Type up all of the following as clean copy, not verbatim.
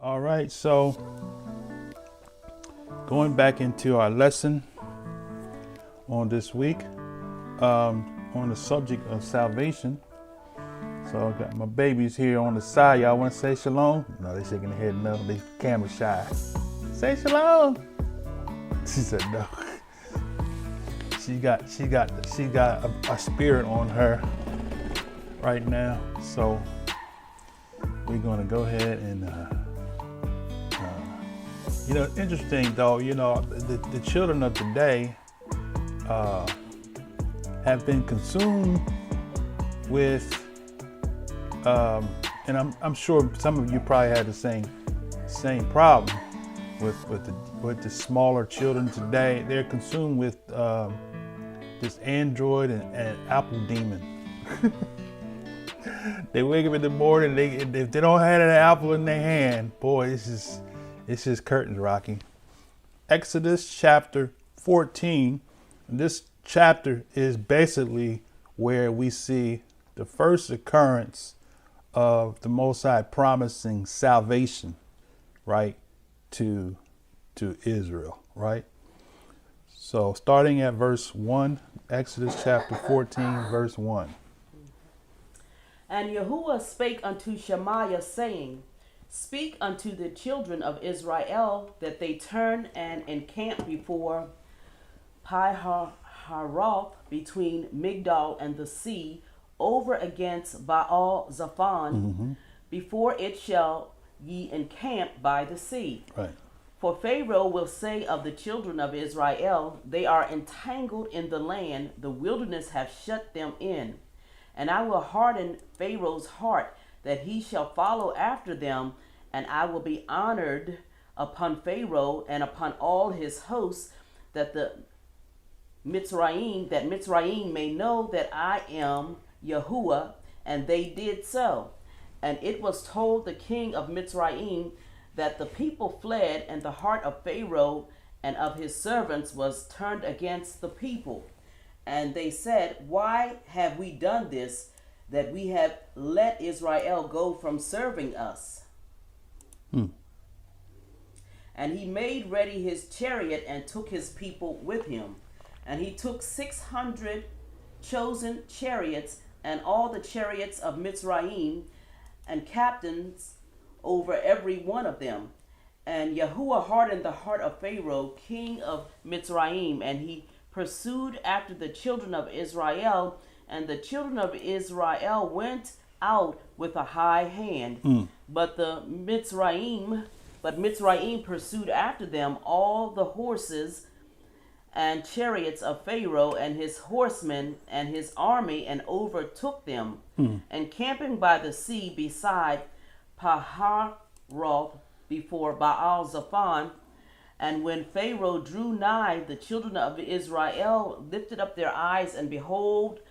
All right, so going back into our lesson on this week, on the subject of salvation. So I got my babies here on the side. Y'all want to say shalom? No, they shaking their head no. They camera shy. Say shalom. She said no. She got a spirit on her right now. So we're gonna go ahead and interesting though, the children of today have been consumed with and I'm sure some of you probably had the same problem with the smaller children today. They're consumed with this Android and Apple demon. They wake up in the morning, if they don't have an apple in their hand, boy, it's just curtains rocking. Exodus chapter 14. This chapter is basically where we see the first occurrence of the Most High promising salvation, right, to Israel, right? So starting at verse 1, Exodus chapter 14, verse 1. And Yahuwah spake unto Shemaiah, saying, Speak unto the children of Israel that they turn and encamp before Pi-haroth between Migdol and the sea, over against Baal Zephon, before it shall ye encamp by the sea. Right. For Pharaoh will say of the children of Israel, They are entangled in the land, the wilderness hath shut them in. And I will harden Pharaoh's heart, that he shall follow after them, and I will be honored upon Pharaoh and upon all his hosts, that Mitzrayim may know that I am Yahuwah. And they did so. And it was told the king of Mitzrayim that the people fled, and the heart of Pharaoh and of his servants was turned against the people. And they said, Why have we done this, that we have let Israel go from serving us? And he made ready his chariot and took his people with him. And he took 600 chosen chariots, and all the chariots of Mitzrayim, and captains over every one of them. And Yahuwah hardened the heart of Pharaoh, king of Mitzrayim, and he pursued after the children of Israel, and the children of Israel went out with a high hand. But Mitzrayim pursued after them all the horses and chariots of Pharaoh and his horsemen and his army, and overtook them, encamping by the sea beside Pi-haroth before Baal Zephon. And when Pharaoh drew nigh, the children of Israel lifted up their eyes, and behold,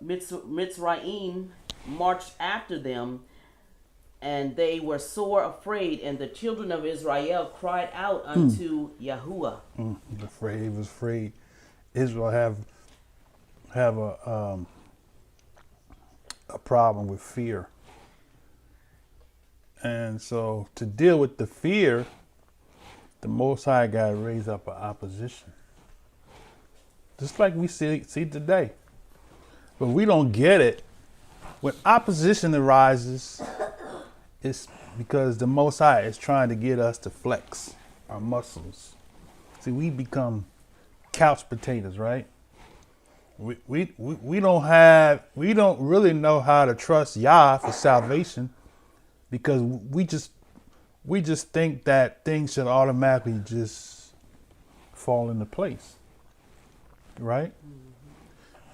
Mitzrayim marched after them, and they were sore afraid. And the children of Israel cried out unto Yahuwah. He was afraid. Israel have a problem with fear, and so to deal with the fear, the Most High got to raise up an opposition, just like we see today. But we don't get it. When opposition arises, it's because the Most High is trying to get us to flex our muscles. See, we become couch potatoes, right? We don't really know how to trust Yah for salvation, because we just think that things should automatically just fall into place, right?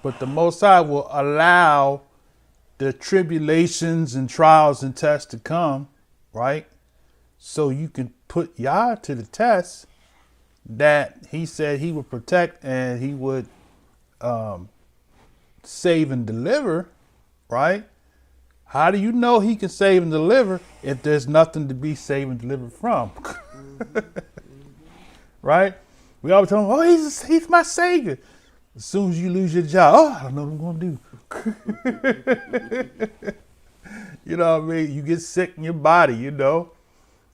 But the Most High will allow the tribulations and trials and tests to come, right? So you can put Yah to the test that he said he would protect and he would save and deliver, right? How do you know he can save and deliver if there's nothing to be saved and delivered from? Right? We always tell him, oh, he's my savior. As soon as you lose your job, oh, I don't know what I'm going to do. You know what I mean? You get sick in your body,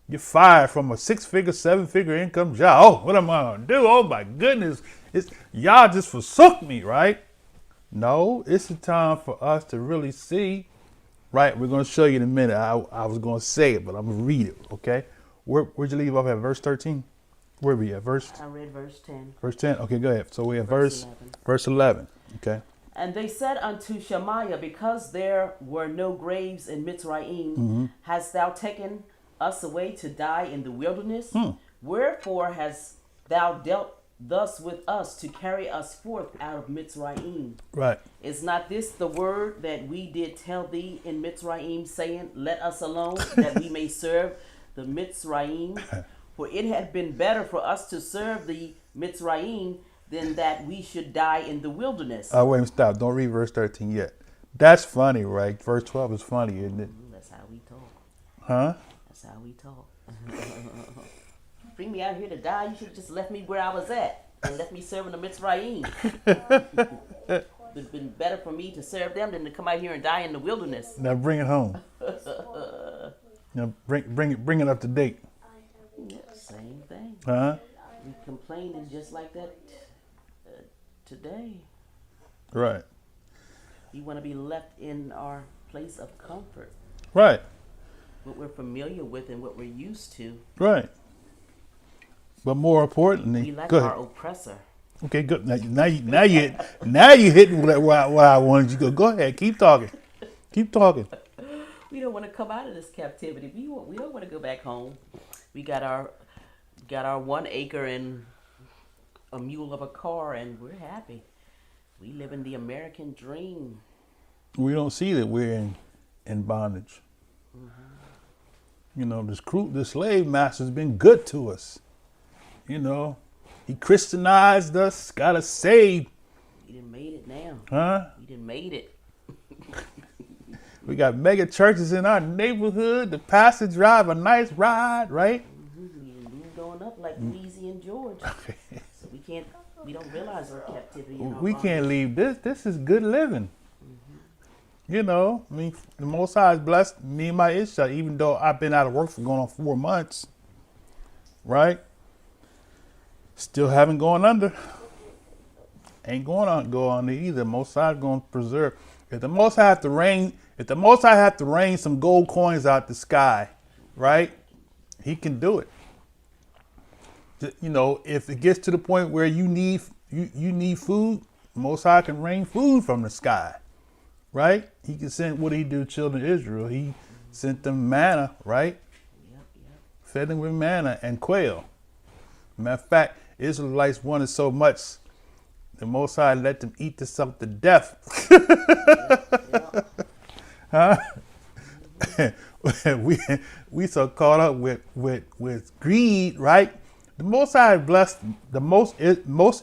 You're fired from a 6-figure, 7-figure income job. Oh, what am I gonna do? Oh my goodness. It's y'all just forsook me, right? No, it's the time for us to really see. Right, we're gonna show you in a minute. I was gonna say it, but I'm gonna read it, okay? Where'd you leave off at? Verse 13? Where we at? I read verse 10. Verse 10? Okay, go ahead. So we have Verse verse 11. Okay. And they said unto Shemaiah, because there were no graves in Mitzrayim, hast thou taken us away to die in the wilderness? Wherefore hast thou dealt thus with us to carry us forth out of Mitzrayim? Right. Is not this the word that we did tell thee in Mitzrayim, saying, let us alone, that we may serve the Mitzrayim? For it had been better for us to serve the Mitzrayim than that we should die in the wilderness. Wait a minute, stop. Don't read verse 13 yet. That's funny, right? Verse 12 is funny, isn't it? That's how we talk. Huh? That's how we talk. Bring me out here to die. You should have just left me where I was at and left me serving the Mitzrayim. It's been better for me to serve them than to come out here and die in the wilderness. Now bring it home. Now bring it up to date. Yeah, same thing. Huh? We complaining just like that today. Right. We want to be left in our place of comfort. Right. What we're familiar with and what we're used to. Right. But more importantly, We like go our ahead. oppressor. Okay, good. Now you hitting where I wanted you to go. Go ahead. Keep talking. Keep talking. We don't want to come out of this captivity. We don't want to go back home. We got our 1 acre and a mule of a car, and we're happy. We live in the American dream. We don't see that we're in bondage. You know, the slave master's been good to us. You know, he Christianized us, got us saved. We done made it now. Huh? We done made it. We got mega churches in our neighborhood. The pastor drive a nice ride, right? We moved on up like Louisiana and George. So we don't realize our captivity. And our We bondage. can't leave this. This is good living. You know, I mean, the Most High has blessed me and my Isha, even though I've been out of work for going on 4 months, right? Still haven't gone under. Ain't going on go under either. Most High going to preserve. If the Most High have to rain some gold coins out the sky, right? He can do it. You know, if it gets to the point where you need food, Most High can rain food from the sky. Right? He can send, what did he do to children of Israel? He sent them manna, right? Yep. Fed them with manna and quail. Matter of fact, Israelites wanted so much, the Most High let them eat themselves to death. Huh? we so caught up with greed, right? The Most High blessed most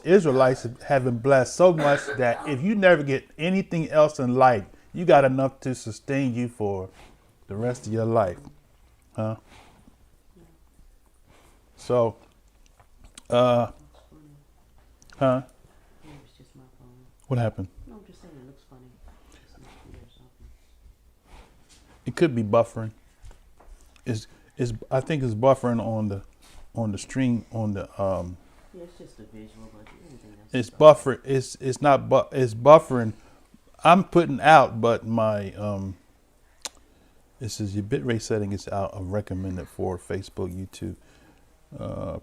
Israelites have been blessed so much that if you never get anything else in life, you got enough to sustain you for the rest of your life, huh? So, Huh? huh? It was just my phone. What happened? No, I'm just saying it looks funny. Something. It could be buffering. I think it's buffering on the stream on the Yeah, it's just a visual, but anything else. it's buffer it's not it's buffering. I'm putting out, but my this is your bitrate setting is out of recommended for Facebook, YouTube.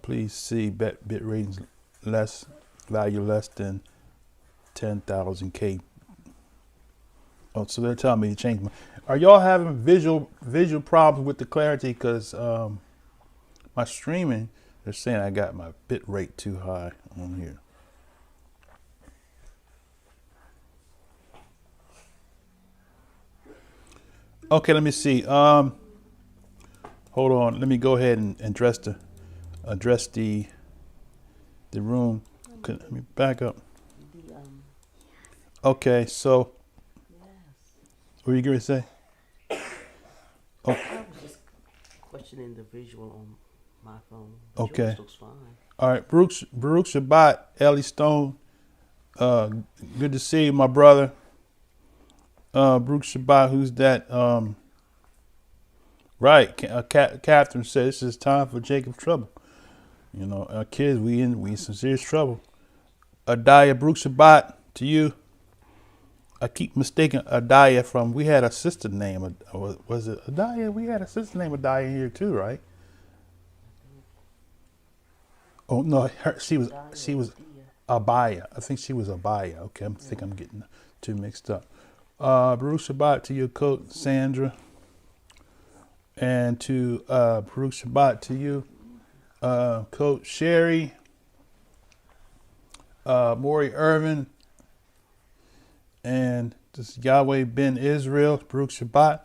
Please see bit ratings value less than 10,000 K. Oh, so they're telling me to change my. Are y'all having visual problems with the clarity? Because my streaming, they're saying I got my bit rate too high on here. Okay, let me see. Hold on. Let me go ahead and address the room. Okay, let me back up. The, Okay, so yes. what are you going to say? I was just questioning the visual on my phone. Okay. Yours looks fine. All right, Baruch Shabbat, Ellie Stone. Good to see you, my brother. Baruch Shabbat, who's that? Right. Catherine said this is time for Jacob's trouble. You know, our kids, we in some serious trouble. Adaya Baruch Shabbat to you. I keep mistaking Adaya from, we had a sister name, was it Adaya? We had a sister named Adaya here too, right? Oh no, she was Abaya. I think she was Abaya. Okay, I think I'm getting too mixed up. Baruch Shabbat to your coach, Sandra. And to Baruch Shabbat to you, Coach Sherry, Maury Irvin, and this Yahweh Ben Israel, Baruch Shabbat.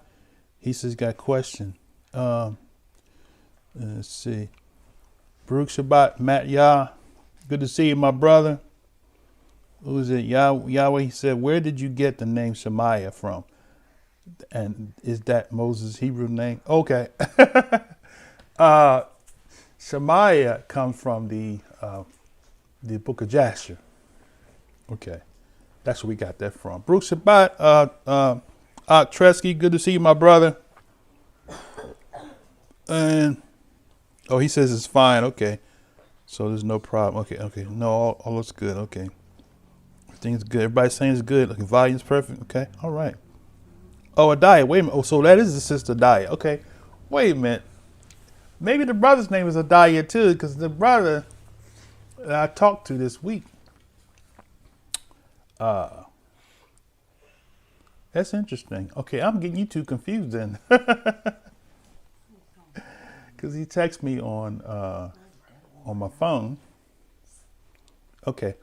He says, got a question. Let's see. Baruch Shabbat, Matt Yah. Good to see you, my brother. Who is it? Yahweh, he said, where did you get the name Shemaiah from? And is that Moses' Hebrew name? Okay. Shemaiah comes from the book of Jasher. Okay. That's where we got that from. Baruch Shabbat, Tresky, good to see you, my brother. And, oh, he says it's fine. Okay. So there's no problem. Okay. No, all looks good. Okay. Everything's good. Everybody's saying it's good. Like, volume's perfect. Okay. All right. Oh, Adaya. Wait a minute. Oh, so that is the sister Adaya. Okay. Wait a minute. Maybe the brother's name is Adaya too, because the brother that I talked to this week. That's interesting. Okay, I'm getting you two confused then. Because he texted me on my phone. Okay.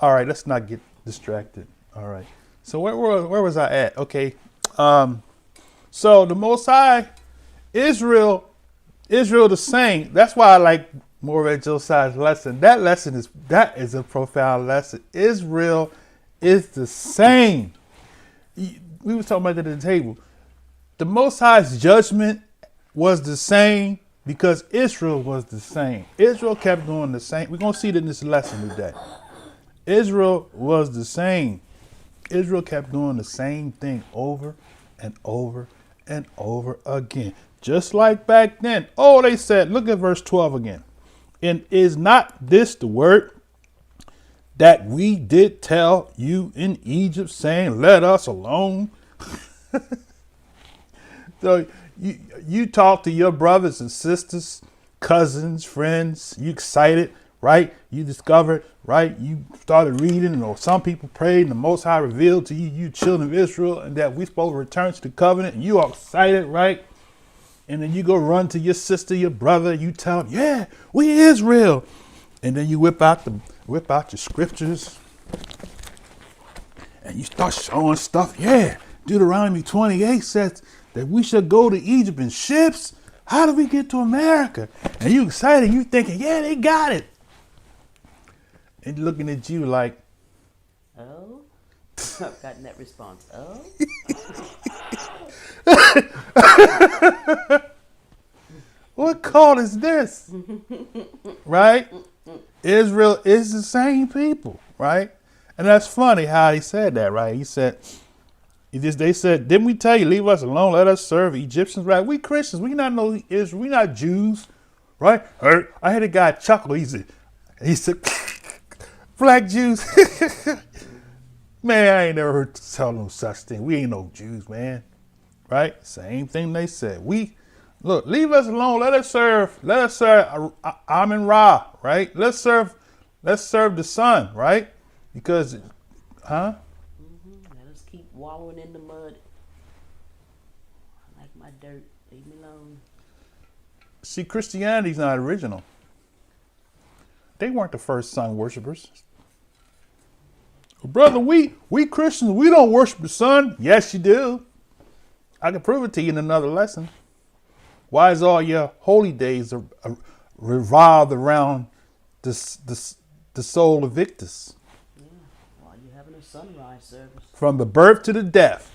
All right, let's not get distracted. All right. So where was I at? Okay. So the Most High, Israel the same. That's why I like more of Josiah's lesson. That is a profound lesson. Israel is the same. We were talking about that at the table. The Most High's judgment was the same because Israel was the same. Israel kept doing the same. We're going to see it in this lesson today. Israel was the same. Israel kept doing the same thing over and over and over again. Just like back then. Oh, they said, look at verse 12 again. And is not this the word that we did tell you in Egypt, saying, let us alone? So you talk to your brothers and sisters, cousins, friends, you excited, right? You discovered, right? You started reading, or some people prayed, and the Most High revealed to you, you children of Israel, and that we're supposed to return to the covenant, and you are excited, right? And then you go run to your sister, your brother, you tell them, yeah, we Israel. And then you whip out your scriptures, and you start showing stuff. Yeah, Deuteronomy 28 says that we should go to Egypt in ships. How do we get to America? And you excited, you thinking, yeah, they got it. And looking at you like, oh, I've gotten that response. Oh, what call is this? Right? Israel is the same people, right? And that's funny how he said that, right? He said, they said, didn't we tell you, leave us alone, let us serve Egyptians, right? We Christians, we not know Israel, we not Jews, right? I had a guy chuckle, he said, black Jews. Man, I ain't never heard tell no such thing. We ain't no Jews, man. Right? Same thing they said. Look, leave us alone. Let us serve Amin Ra, right? Let's serve the sun, right? Because, Let us keep wallowing in the mud. I like my dirt. Leave me alone. See, Christianity's not original. They weren't the first sun worshipers. Brother, we Christians, we don't worship the sun. Yes, you do. I can prove it to you in another lesson. Why is all your holy days revolved around the soul of Victus? Yeah, while you're having a sunrise service. From the birth to the death.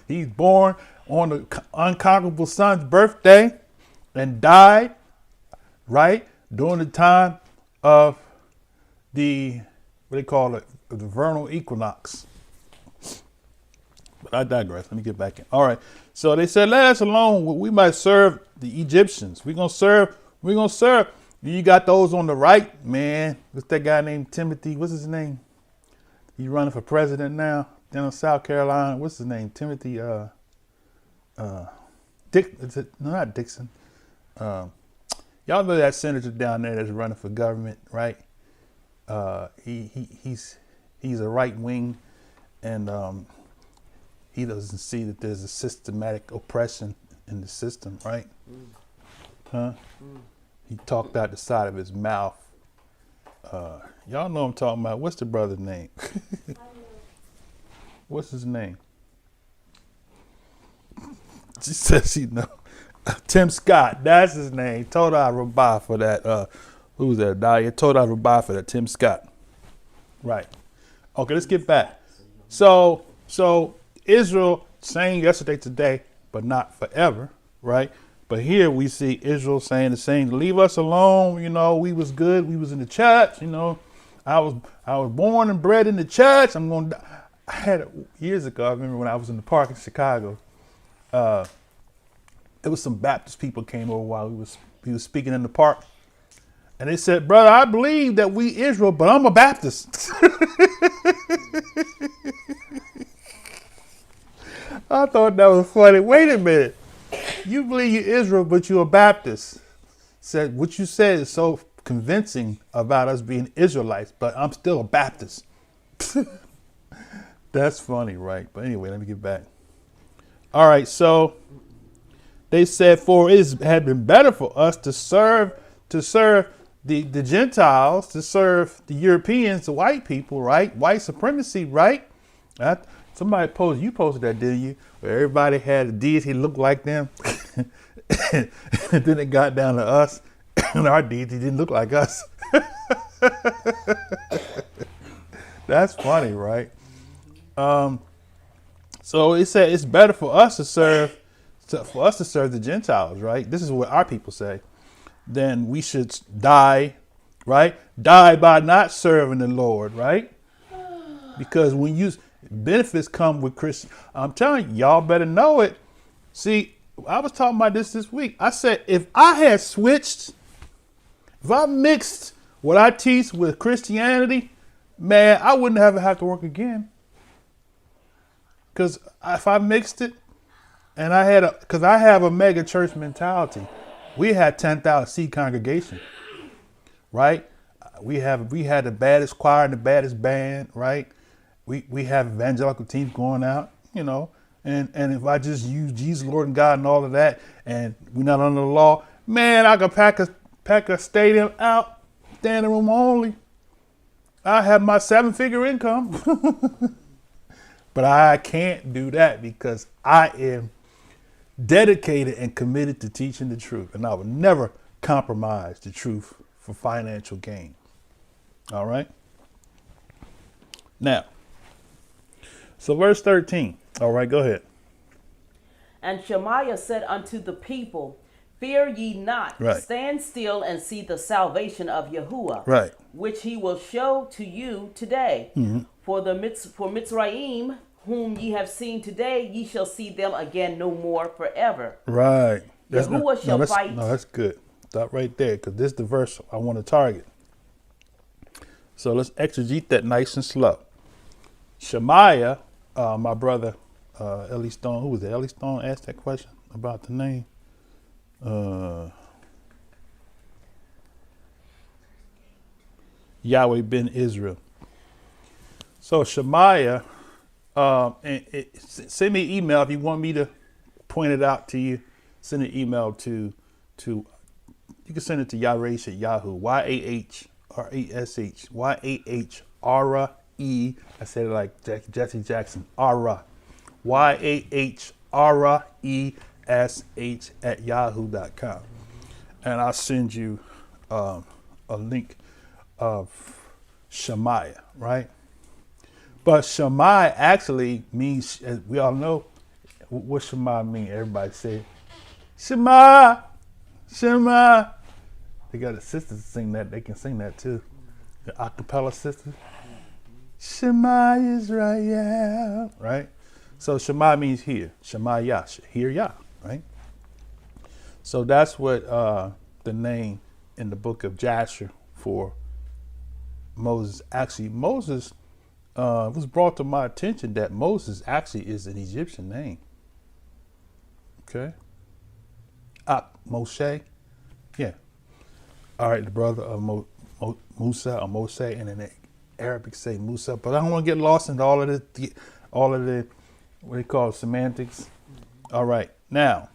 He's born on the unconquerable son's birthday and died, right, during the time of the, what they call it, the vernal equinox. But I digress. Let me get back in. All right. So they said, let us alone. We might serve the Egyptians. We're going to serve. We're going to serve. You got those on the right, man. What's that guy named Timothy? What's his name? He's running for president now down in South Carolina. What's his name? Timothy, Dick, is it? No, not Dixon. Y'all know that senator down there that's running for government, right? He's a right wing, and he doesn't see that there's a systematic oppression in the system, right? Huh? He talked out the side of his mouth. Y'all know what I'm talking about. What's the brother's name? What's his name? She says she know. Tim Scott, that's his name. Told I Rabah for that. Who was that? Dahlia. Told I Rabah for that. Tim Scott. Right. Okay, let's get back. So Israel saying yesterday, today, but not forever, right? But here we see Israel saying the same. Leave us alone. You know, we was good. We was in the church. You know, I was born and bred in the church. I had it years ago. I remember when I was in the park in Chicago. There was some Baptist people came over while he was speaking in the park, and they said, "Brother, I believe that we Israel, but I'm a Baptist." I thought that was funny. Wait a minute, you believe you Israel, but you're a Baptist. Said what you said is so convincing about us being Israelites, but I'm still a Baptist. That's funny, right? But anyway, let me get back. All right, so they said, for it had been better for us to serve the Gentiles, to serve the Europeans, the white people, right? White supremacy, right? Somebody posted that, didn't you? Where everybody had a deity look like them. And then it got down to us, and our deity didn't look like us. That's funny, right? So it said it's better for us to serve the Gentiles, right? This is what our people say. Then we should die, right? Die by not serving the Lord, right? Because when benefits come with Christian, I'm telling you, y'all better know it. See, I was talking about this week. I said, if I mixed what I teach with Christianity, man, I wouldn't have to work again. Because if I mixed it, and because I have a mega church mentality, we had 10,000 seat congregation, right? We had the baddest choir and the baddest band, right? We have evangelical teams going out, you know, and if I just use Jesus, Lord and God and all of that, and we're not under the law, man, I could pack a stadium out, standing room only. I have my 7-figure income. But I can't do that because I am dedicated and committed to teaching the truth. And I will never compromise the truth for financial gain. All right. Now, so verse 13. All right, go ahead. And Shemaiah said unto the people, fear ye not, Right. Stand still and see the salvation of Yahuwah, Right. which he will show to you today. Mm-hmm. For Mitzrayim, whom ye have seen today, ye shall see them again no more forever. Right. Yahuwah shall fight. No, that's good. Stop right there, because this is the verse I want to target. So let's exegete that nice and slow. Shemaiah, my brother Ellie Stone, who was it? Ellie Stone asked that question about the name. Yahweh ben Israel. So Shemaiah, send me an email if you want me to point it out to you. Send an email to you can send it to yahresh at Yahoo. YAHRESH. YAHRE. I said it like Jesse Jackson. Ara. YAHRESH at yahoo.com. And I'll send you a link of Shemaiah, right? But Shemaiah actually means, as we all know, what Shema mean? Everybody say, Shema, Shema. They got a sister to sing that. They can sing that too. The acapella sisters. Shema Israel, right? So Shema means hear. Shema Yah, hear Yah, right? So that's what the name in the book of Jasher for Moses. Actually, Moses was brought to my attention that Moses actually is an Egyptian name. Okay. Moshe. Yeah. All right, the brother of Musa or Mose, and in the Arabic say Musa. But I don't want to get lost in all of the what they call semantics. All right, now.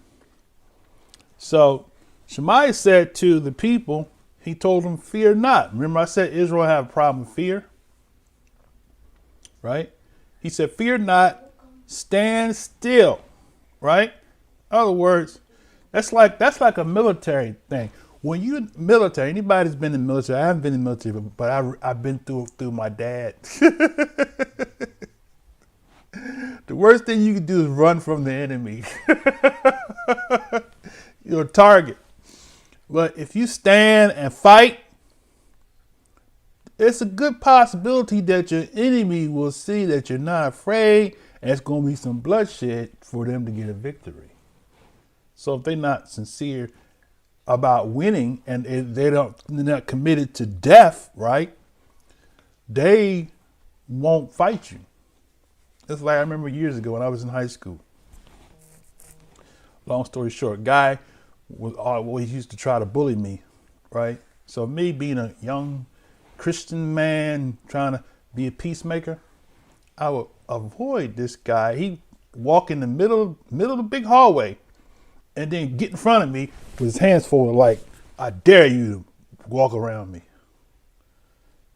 So Shemaiah said to the people, he told them, fear not. Remember I said Israel had a problem with fear? Right? He said, fear not, stand still. Right? In other words, that's like a military thing. When you military, anybody's been in the military, I haven't been in the military, but I've been through my dad. The worst thing you can do is run from the enemy. You're a target. But if you stand and fight, it's a good possibility that your enemy will see that you're not afraid, and it's going to be some bloodshed for them to get a victory. So if they're not sincere about winning and they're not committed to death, right? They won't fight you. It's like I remember years ago when I was in high school. Long story short, guy was always used to try to bully me, right? So me being a young Christian man trying to be a peacemaker, I would avoid this guy. He walk in the middle of the big hallway and then get in front of me with his hands forward like, I dare you to walk around me.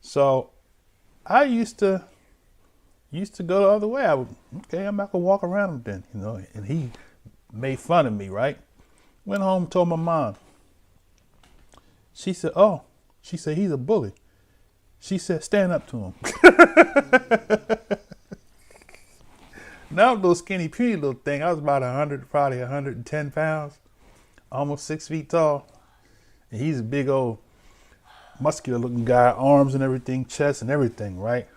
So I used to go the other way. I'm not gonna walk around him then, and he made fun of me, right? Went home and told my mom. She said, he's a bully. She said, stand up to him. Now I'm a little skinny, puny little thing. I was about 110 pounds, almost 6 feet tall. And he's a big old muscular looking guy, arms and everything, chest and everything, right?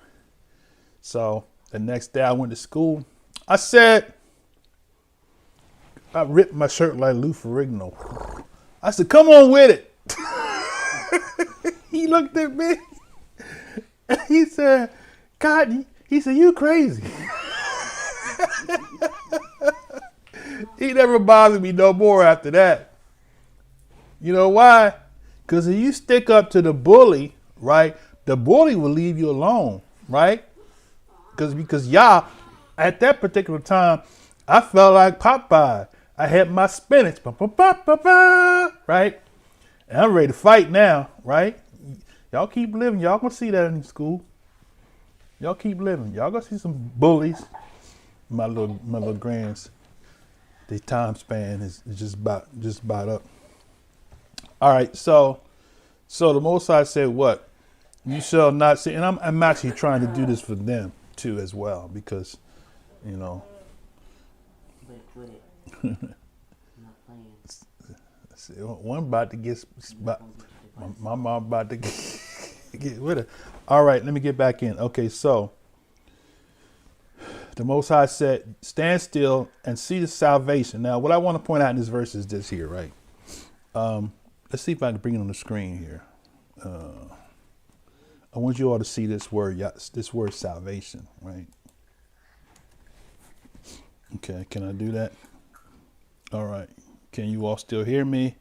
So the next day I went to school. I ripped my shirt like Lou Ferrigno. I said, come on with it. He looked at me and he said, God, he said, you crazy. He never bothered me no more after that. You know why? Because if you stick up to the bully, right, the bully will leave you alone, right? Because Yah, at that particular time, I felt like Popeye. I had my spinach, right? And I'm ready to fight now, right? Y'all keep living. Y'all gonna see that in school. Y'all keep living. Y'all gonna see some bullies. My little grands, the time span is just about up. All right, so the Most High said what? You shall not see, and I'm actually trying to do this for them too as well, because, But quit it. I'm not playing. One about to get, my mom about to get with her. All right, let me get back in. Okay, so the Most High said, stand still and see the salvation. Now, what I want to point out in this verse is this here, right? Let's see if I can bring it on the screen here. I want you all to see this word salvation, right? Okay, can I do that? All right. Can you all still hear me?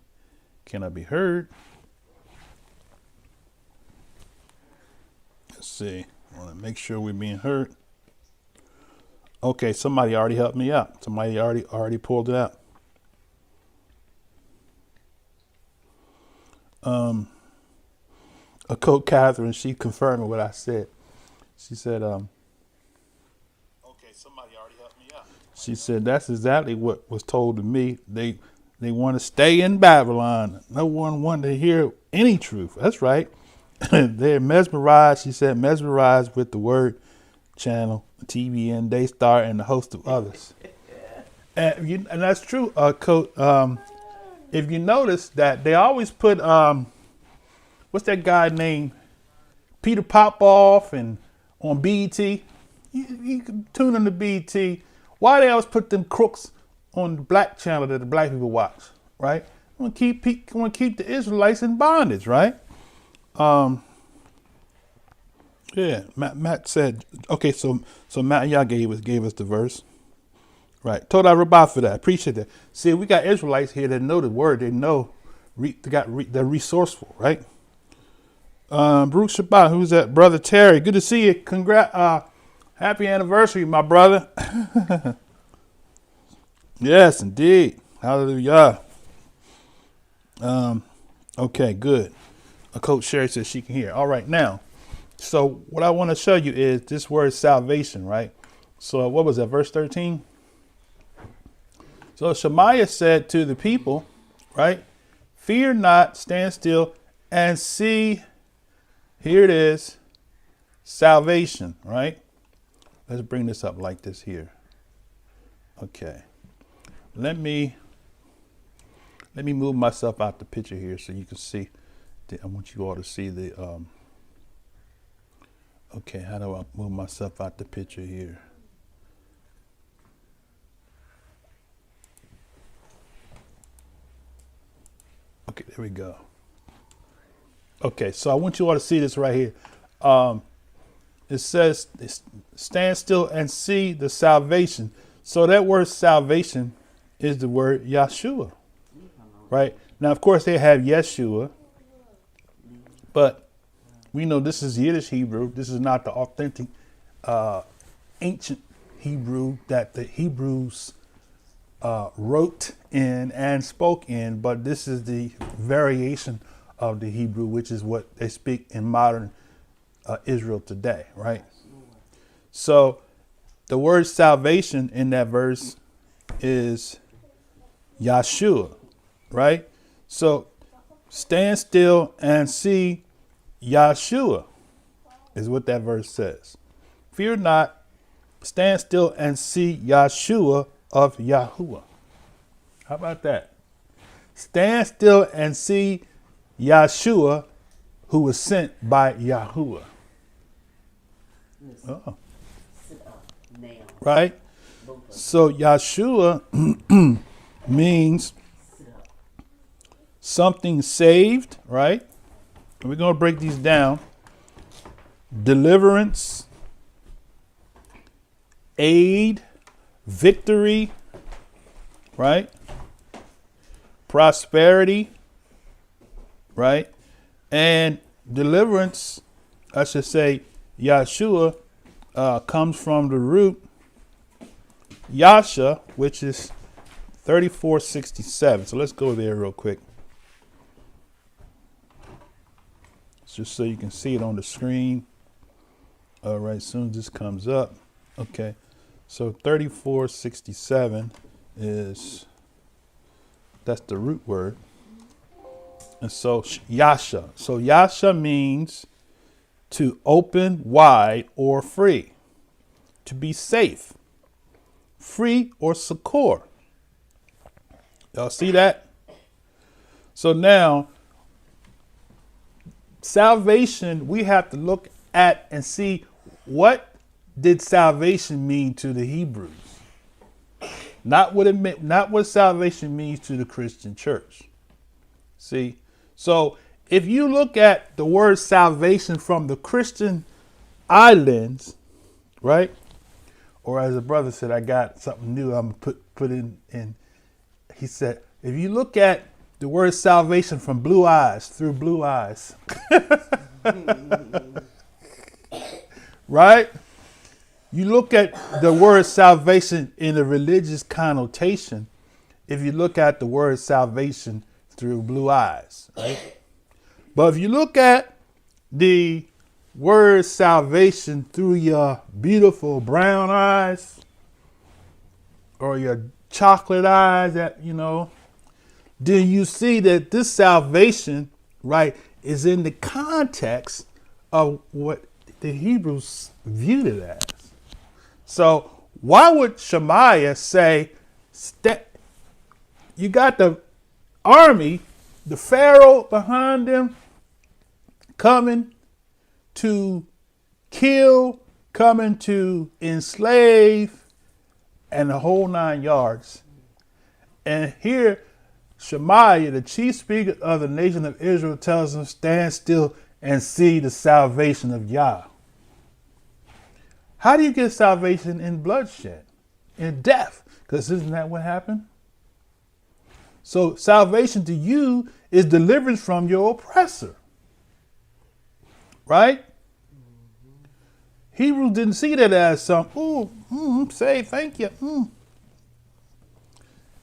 Can I be heard? Let's see. I want to make sure we're being heard. Okay, somebody already helped me out. Somebody already pulled it out. A coach Catherine, she confirmed what I said. She said, okay, somebody already helped me out. She said that's exactly what was told to me. They want to stay in Babylon. No one wanted to hear any truth. That's right. They're mesmerized, she said, mesmerized with the Word Channel, TVN, Daystar, and a host of others. And that's true, Coach. If you notice that they always put, what's that guy named Peter Popoff and on BET? You can tune in to BET Why they always put them crooks on the black channel that the black people watch, right? Want to keep the Israelites in bondage, right? Yeah. Matt said, okay. So Matt, y'all gave us the verse, right? Told I Rabah for that. Appreciate that. See, we got Israelites here that know the word. They know. They're resourceful, right? Baruch Shabbat, who's that? Brother Terry, good to see you. Happy anniversary, my brother. Yes, indeed. Hallelujah. Okay, good. Coach Sherry says she can hear. All right, now, so what I want to show you is this word salvation, right? So what was that, verse 13? So Shemaiah said to the people, right? Fear not, stand still, and see, here it is, salvation, right? Let's bring this up like this here. Okay. Let me move myself out the picture here so you can see. I want you all to see the, okay, how do I move myself out the picture here? Okay, there we go. Okay, so I want you all to see this right here. It says, stand still and see the salvation. So that word salvation is the word Yahshua, right? Now, of course, they have Yeshua, but we know this is Yiddish Hebrew. This is not the authentic, ancient Hebrew that the Hebrews wrote in and spoke in, but this is the variation of the Hebrew, which is what they speak in modern Israel today, right? So the word salvation in that verse is Yahshua, right? So stand still and see Yahshua is what that verse says. Fear not, stand still and see Yahshua of Yahuwah. How about that? Stand still and see Yahshua who was sent by Yahuwah. Oh. Right? So Yahshua means something saved, right? And we're going to break these down. Deliverance, aid, victory, right? Prosperity, right? And deliverance, I should say, Yahshua comes from the root Yasha, which is 3467. So let's go there real quick. Just so you can see it on the screen. All right, as soon as this comes up. Okay, so 3467 that's the root word. And so Yasha. So Yasha means to open wide or free, to be safe, free or secure. Y'all see that? So now, salvation, we have to look at and see what did salvation mean to the Hebrews. Not what it meant, not what salvation means to the Christian church. See? So if you look at the word salvation from the Christian eye lens, right? Or as a brother said, I got something new I'm gonna put in. He said, if you look at the word salvation from blue eyes, through blue eyes, right? You look at the word salvation in a religious connotation. If you look at the word salvation through blue eyes, right? But if you look at the word salvation through your beautiful brown eyes or your chocolate eyes, that, you know, then you see that this salvation, right, is in the context of what the Hebrews viewed it as. So why would Shemaiah say, you got the army, the Pharaoh behind them, coming to kill, coming to enslave, and the whole 9 yards. And here, Shemaiah, the chief speaker of the nation of Israel, tells them, stand still and see the salvation of Yah. How do you get salvation in bloodshed, in death? Because isn't that what happened? So salvation to you is deliverance from your oppressor. Right? Hebrews didn't see that as some, say thank you.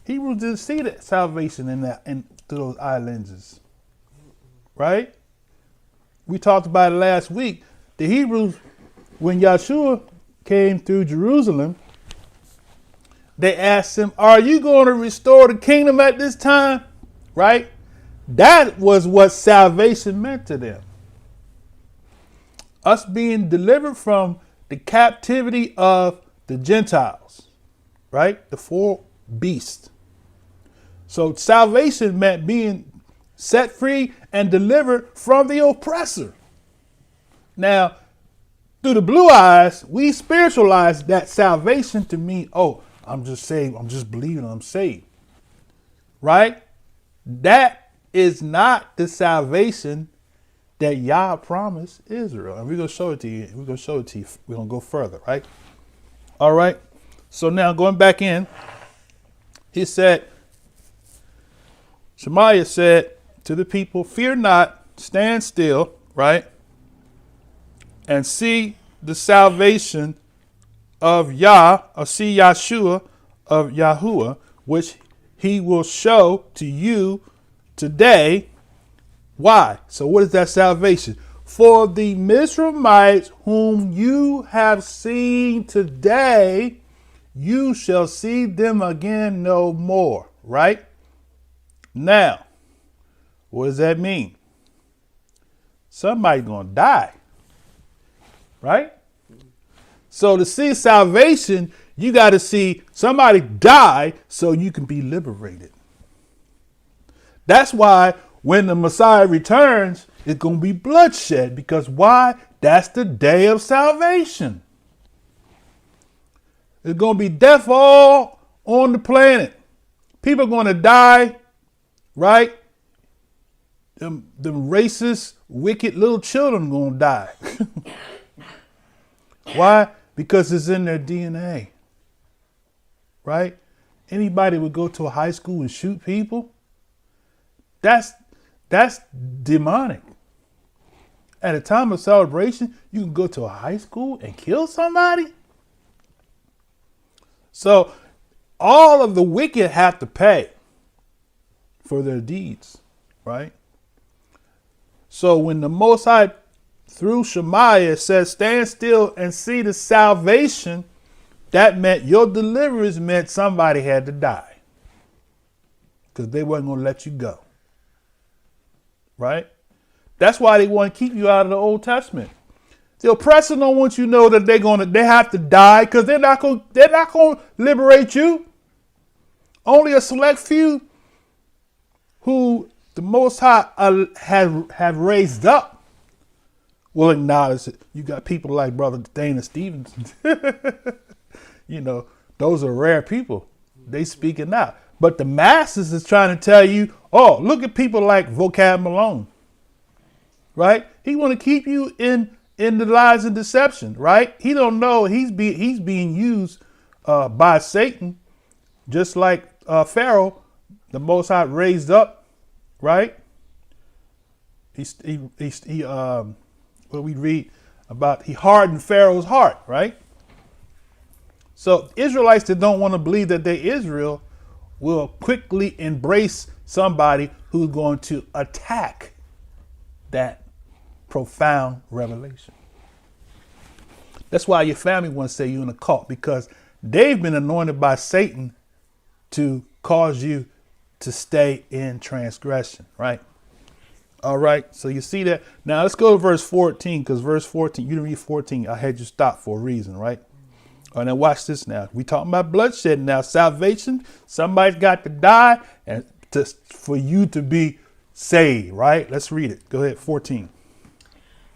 Hebrews didn't see that salvation in that through those eye lenses. Right? We talked about it last week. The Hebrews, when Yahshua came through Jerusalem, they asked him, are you going to restore the kingdom at this time? Right? That was what salvation meant to them. Us being delivered from the captivity of the Gentiles, right? The 4 beasts. So salvation meant being set free and delivered from the oppressor. Now, through the blue eyes, we spiritualize that salvation to mean, oh, I'm just saved. I'm just believing I'm saved. Right? That is not the salvation that Yah promised Israel. And we're going to show it to you. We're going to show it to you. We're going to go further, right? All right. So now going back in, he said, Shemaiah said to the people, fear not, stand still, right? And see the salvation of Yah, or see Yahshua of Yahuwah, which he will show to you today. Why? So what is that salvation? For the Mizraimites whom you have seen today, you shall see them again no more. Right? Now, what does that mean? Somebody's going to die. Right? So to see salvation, you got to see somebody die so you can be liberated. That's why when the Messiah returns, it's going to be bloodshed. Because why? That's the day of salvation. It's going to be death all on the planet. People are going to die, right? Them racist, wicked little children are going to die. Why? Because it's in their DNA. Right? Anybody would go to a high school and shoot people. That's demonic. At a time of celebration, you can go to a high school and kill somebody. So all of the wicked have to pay for their deeds, right? So when the Most High, through Shemaiah, says, stand still and see the salvation, that meant your deliverance meant somebody had to die. Because they weren't going to let you go. Right? That's why they want to keep you out of the Old Testament. The oppressor don't want you to know that they have to die, because they're not going to liberate you. Only a select few who the Most High have raised up will acknowledge it. You got people like Brother Dana Stevens. You know, those are rare people. They speaking out. But the masses is trying to tell you, oh, look at people like Vocab Malone. Right? He want to keep you in the lies and deception. Right? He don't know he's being used by Satan, just like Pharaoh, the Most High raised up. Right? What we read about, he hardened Pharaoh's heart. Right? So Israelites that don't want to believe that they're Israel will quickly embrace somebody who's going to attack that profound revelation. That's why your family wants to say you're in a cult, because they've been anointed by Satan to cause you to stay in transgression, right? All right, so you see that. Now let's go to verse 14, because verse 14, you didn't read 14. I had you stop for a reason, right? All right, now watch this now. We talking about bloodshed now. Salvation, somebody's got to die and for you to be saved, right? Let's read it. Go ahead, 14.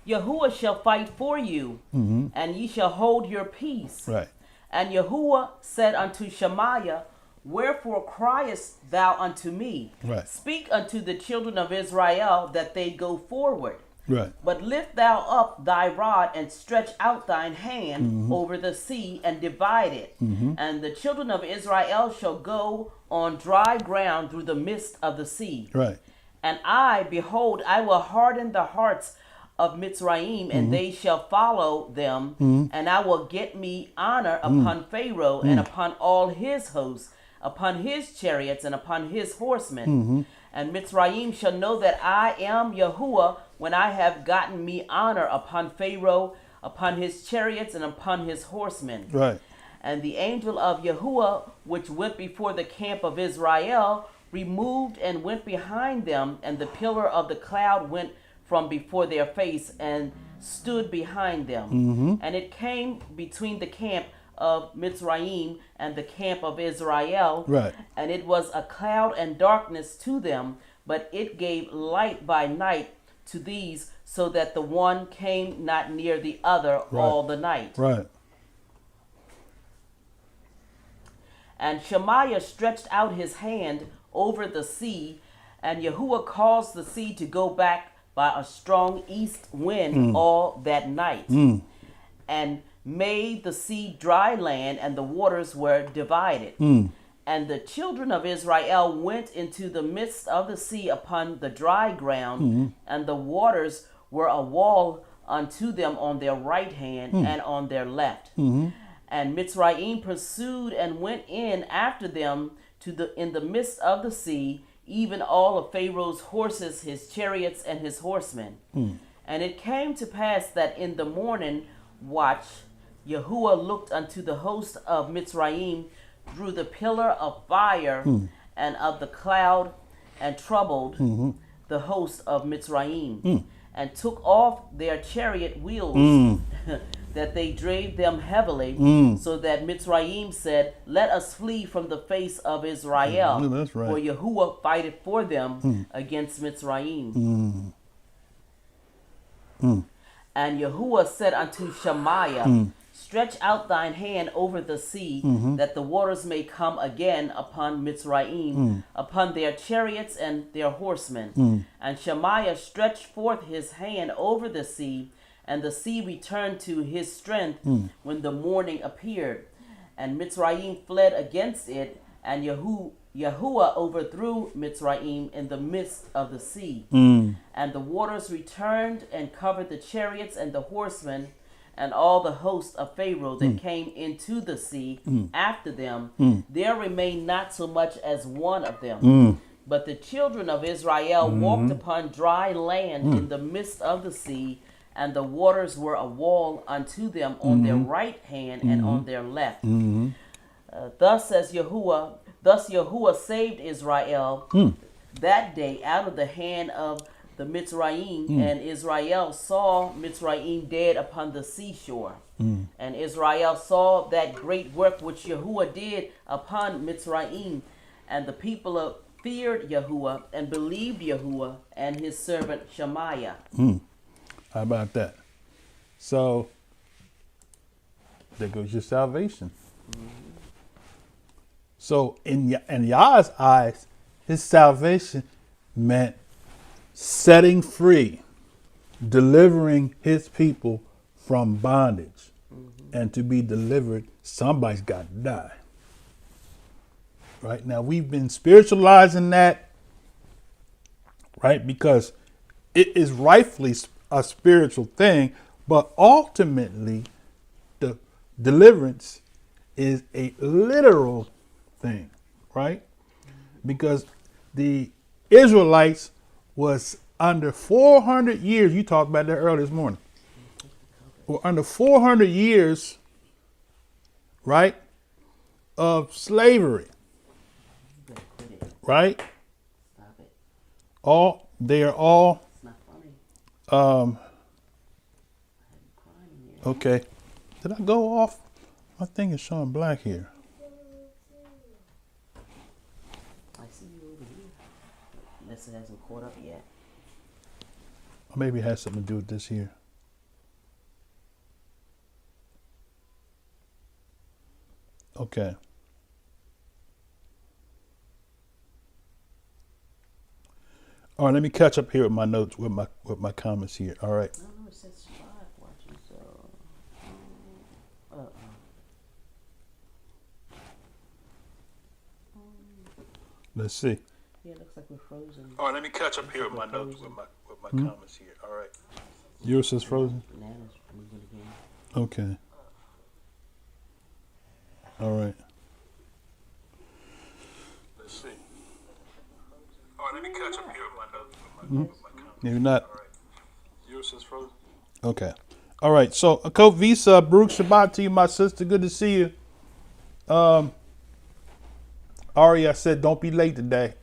Yahuwah shall fight for you, and ye shall hold your peace. Right. And Yahuwah said unto Shemaiah, Wherefore criest thou unto me? Right. Speak unto the children of Israel that they go forward. Right. But lift thou up thy rod and stretch out thine hand over the sea and divide it. And the children of Israel shall go on dry ground through the midst of the sea. Right. And I, behold, I will harden the hearts of Mitzrayim, and they shall follow them. And I will get me honor upon Pharaoh and upon all his hosts, upon his chariots and upon his horsemen. And Mitzrayim shall know that I am Yahuwah when I have gotten me honor upon Pharaoh, upon his chariots and upon his horsemen. Right. And the angel of Yahuwah, which went before the camp of Israel, removed and went behind them, and the pillar of the cloud went from before their face and stood behind them. And it came between the camp of Mitzrayim and the camp of Israel. Right. And it was a cloud and darkness to them, but it gave light by night to these, so that the one came not near the other all the night. Right. And Shemaiah stretched out his hand over the sea, and Yahuwah caused the sea to go back by a strong east wind all that night, and made the sea dry land, and the waters were divided. And the children of Israel went into the midst of the sea upon the dry ground, and the waters were a wall unto them on their right hand and on their left. And Mitzrayim pursued and went in after them in the midst of the sea, even all of Pharaoh's horses, his chariots, and his horsemen. And it came to pass that in the morning watch, Yahuwah looked unto the host of Mitzrayim through the pillar of fire and of the cloud, and troubled the host of Mitzrayim, and took off their chariot wheels, that they drave them heavily, so that Mitzrayim said, Let us flee from the face of Israel, That's right. for Yahuwah fighteth for them against Mitzrayim. And Yahuwah said unto Shemaiah, Stretch out thine hand over the sea, that the waters may come again upon Mitzrayim, upon their chariots and their horsemen. And Shemaiah stretched forth his hand over the sea, and the sea returned to his strength when the morning appeared. And Mitzrayim fled against it, and Yahuwah overthrew Mitzrayim in the midst of the sea. And the waters returned and covered the chariots and the horsemen, and all the host of Pharaoh that came into the sea after them. There remained not so much as one of them. But the children of Israel walked upon dry land in the midst of the sea, and the waters were a wall unto them on their right hand and on their left. Thus Yahuwah saved Israel that day out of the hand of the Mitzrayim, and Israel saw Mitzrayim dead upon the seashore. And Israel saw that great work which Yahuwah did upon Mitzrayim, and the people feared Yahuwah and believed Yahuwah and his servant Shemaiah. How about that? So there goes your salvation. So in Yah's eyes, his salvation meant setting free, delivering his people from bondage. And to be delivered, somebody's got to die. Right now, we've been spiritualizing that, right? Because it is rightfully a spiritual thing, but ultimately, the deliverance is a literal thing, right? Because the Israelites was under 400 years, you talked about that earlier this morning, or under 400 years, right, of slavery, right? Stop it. They are all, It's not funny. okay. Did I go off? My thing is showing black here. I see you over here. Unless it hasn't caught up yet. Or maybe it has something to do with this here. Okay. All right, let me catch up here with my notes, with my comments here. All right. I don't know, it says 5 watching, so. Uh-uh. Let's see. Yeah, it looks like we're frozen. All right, let me catch up here with my notes, with my comments here. All right. Yours says frozen? Nana's moving again. Okay. All right. Let's see. All right, let me catch up here with my notes, with my comments. Maybe not. All right. Yours says frozen? Okay. All right. So, Coach Visa, Baruch Shabbat to you, my sister. Good to see you. Ari, I said, don't be late today.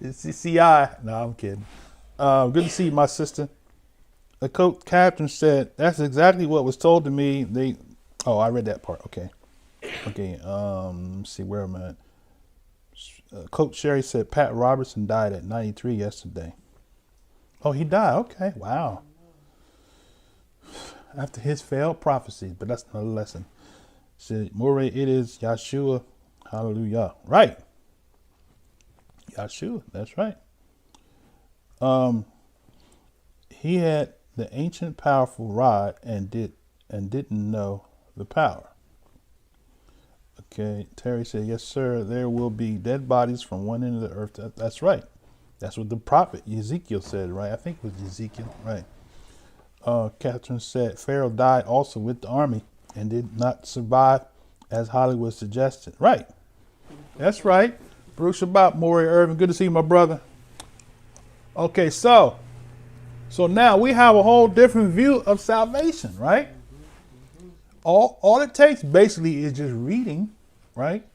It's CCI. No, I'm kidding. Good to see you, my sister. The coach captain said, that's exactly what was told to me. I read that part. Okay. Let's see, where am I at? Coach Sherry said Pat Robertson died at 93 yesterday. Oh, he died. Okay. Wow. After his failed prophecy, but that's another lesson. Said, Moray, it is Yahshua. Hallelujah. Right. Yahshua. That's right. He had the ancient powerful rod and didn't know the power. Okay. Terry said, yes, sir. There will be dead bodies from one end of the earth. That's right. That's what the prophet Ezekiel said, right? I think it was Ezekiel, right? Catherine said Pharaoh died also with the army and did not survive as Hollywood suggested. Right. That's right. Bruce Shabbat, Maury Irvin. Good to see you, my brother. Okay, so now we have a whole different view of salvation, right? All it takes basically is just reading, right?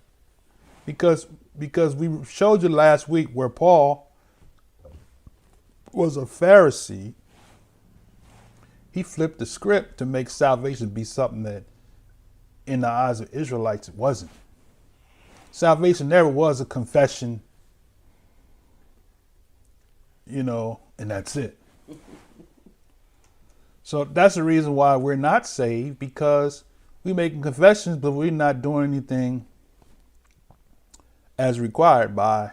Because we showed you last week where Paul was a Pharisee. He flipped the script to make salvation be something that in the eyes of Israelites it wasn't. Salvation never was a confession, and that's it. So that's the reason why we're not saved, because we're making confessions, but we're not doing anything as required by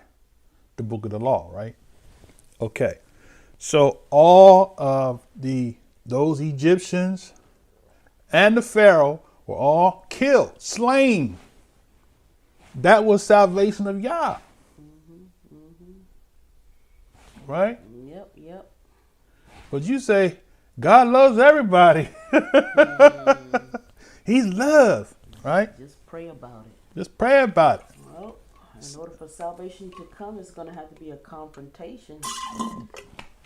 the book of the law, right? Okay. So all of those Egyptians and the Pharaoh were all killed, slain. That was salvation of Yah. Right? Yep. But you say, God loves everybody. He's love, right? Just pray about it. Just pray about it. Well, in order for salvation to come, it's going to have to be a confrontation.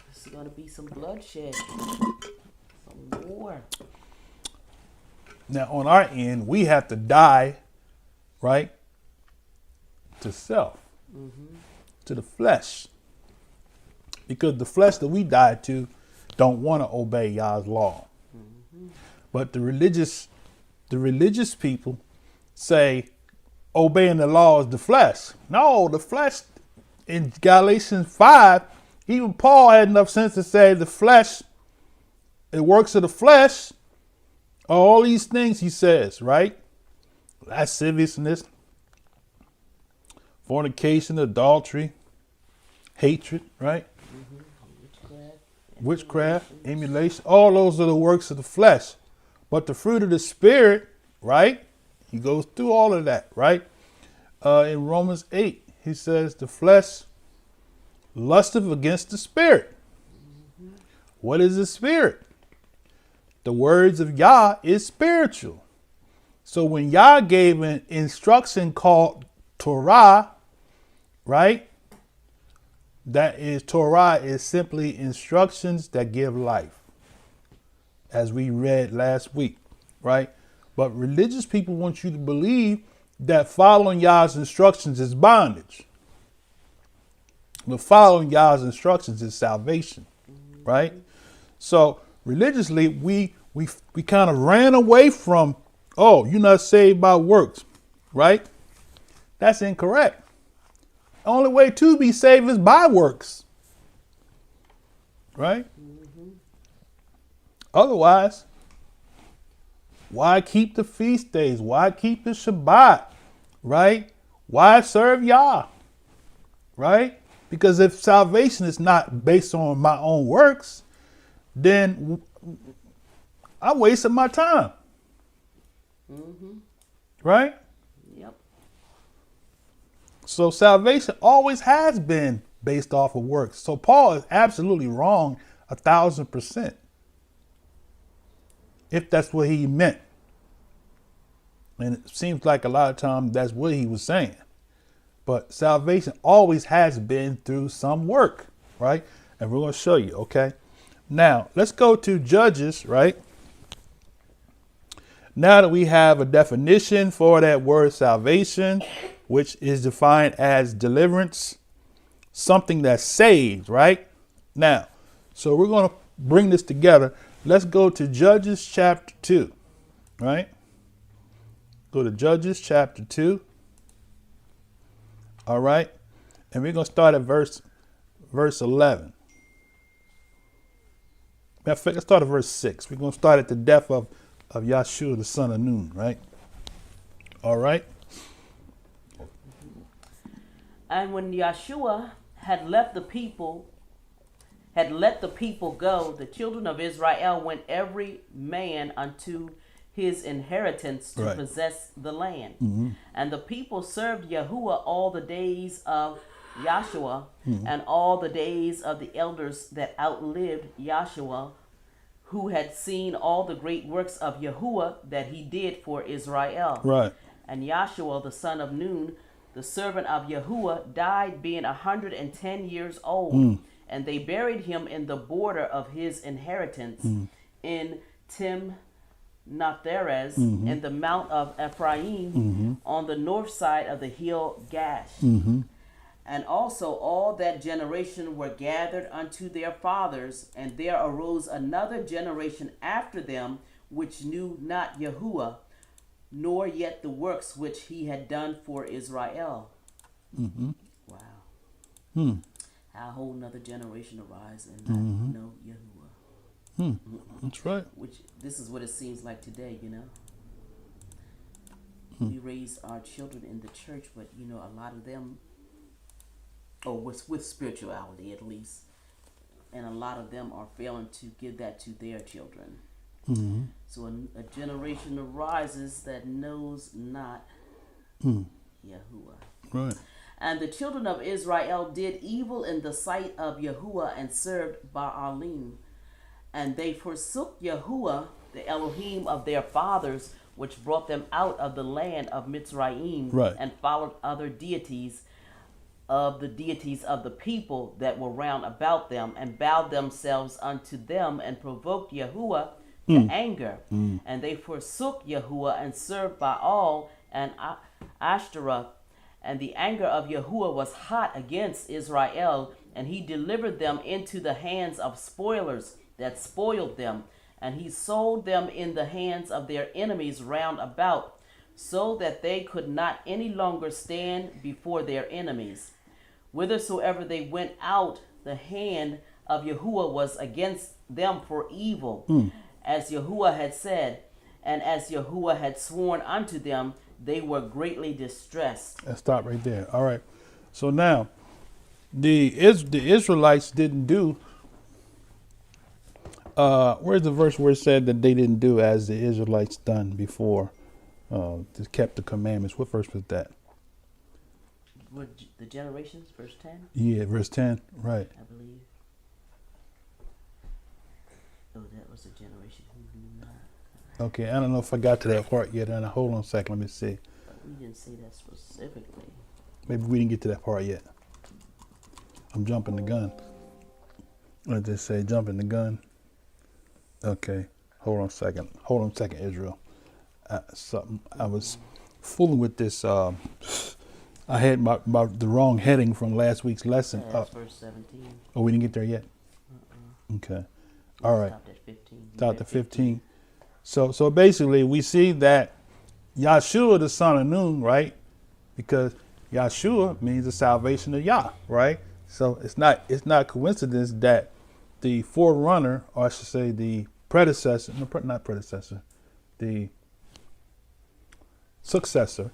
It's going to be some bloodshed, some war. Now, on our end, we have to die, right, to self, to the flesh. Because the flesh that we died to don't want to obey Yah's law. But the religious people say obeying the law is the flesh. No, the flesh, in Galatians 5, even Paul had enough sense to say the flesh, the works of the flesh, all these things he says, right? Lasciviousness, fornication, adultery, hatred, right? Witchcraft, emulation, all those are the works of the flesh. But the fruit of the Spirit, right? He goes through all of that, right? In Romans 8, he says the flesh lusteth against the Spirit. What is the Spirit? The words of Yah is spiritual. So when Yah gave an instruction called Torah, right? That is, Torah is simply instructions that give life, as we read last week, right? But religious people want you to believe that following Yah's instructions is bondage. But following Yah's instructions is salvation, right? So religiously, we kind of ran away from, oh, you're not saved by works, right? That's incorrect. The only way to be saved is by works, right? Otherwise, Why keep the feast days? Why keep the Shabbat? Right? Why serve Yah? Right? Because if salvation is not based on my own works, then I wasted my time. Right? Yep. So salvation always has been based off of works. So Paul is absolutely wrong 1,000%. If that's what he meant. And it seems like a lot of times that's what he was saying. But salvation always has been through some work, right? And we're going to show you, okay? Now, let's go to Judges, right? Now that we have a definition for that word salvation, which is defined as deliverance, something that saves, right? Now, so we're going to bring this together. Let's go to Judges chapter 2, right? Go to Judges chapter 2. All right. And we're going to start at verse 11. Let's start at verse 6. We're going to start at the death of Yahshua, the son of Nun, right? All right. And when Yahshua had let the people go, the children of Israel went every man unto his inheritance to possess the land. And the people served Yahuwah all the days of Yahshua and all the days of the elders that outlived Yahshua, who had seen all the great works of Yahuwah that he did for Israel. Right. And Yahshua, the son of Nun, the servant of Yahuwah, died being 110 years old. And they buried him in the border of his inheritance in Timnath-Heres, in the mount of Ephraim, on the north side of the hill Gash. And also all that generation were gathered unto their fathers, and there arose another generation after them, which knew not Yahuwah, nor yet the works which he had done for Israel. Wow. A whole nother generation arise and not know Yahuwah. That's right. Which, this is what it seems like today, you know. We raise our children in the church, but, you know, a lot of them, or with spirituality at least, and a lot of them are failing to give that to their children. So a generation arises that knows not Yahuwah. Right. And the children of Israel did evil in the sight of Yahuwah and served Baalim. And they forsook Yahuwah, the Elohim of their fathers, which brought them out of the land of Mitzrayim, and followed other deities of the people that were round about them, and bowed themselves unto them, and provoked Yahuwah to anger. And they forsook Yahuwah and served Baal and Ashtaroth. And the anger of Yahuwah was hot against Israel, and he delivered them into the hands of spoilers that spoiled them. And he sold them in the hands of their enemies round about, so that they could not any longer stand before their enemies. Whithersoever they went out, the hand of Yahuwah was against them for evil, as Yahuwah had said, and as Yahuwah had sworn unto them, they were greatly distressed. Let's stop right there. All right. So now, the Israelites didn't do. Where's the verse where it said that they didn't do as the Israelites done before? They kept the commandments. What verse was that? The generations, verse 10? Yeah, verse 10. Right. I believe. Oh, that was the generation who knew not. Okay, I don't know if I got to that part yet. Hold on a second. Let me see. But we didn't say that specifically. Maybe we didn't get to that part yet. I'm jumping the gun. What did they say? Jumping the gun. Okay. Hold on a second. Israel. I was fooling with this. I had the wrong heading from last week's lesson. Yeah, that's verse 17. Oh, we didn't get there yet? Okay. All right. Stopped at 15. Stopped at 15. So basically, we see that Yahshua, the son of Nun, right? Because Yahshua means the salvation of Yah, right? So it's not coincidence that the forerunner, or I should say the predecessor, not predecessor, the successor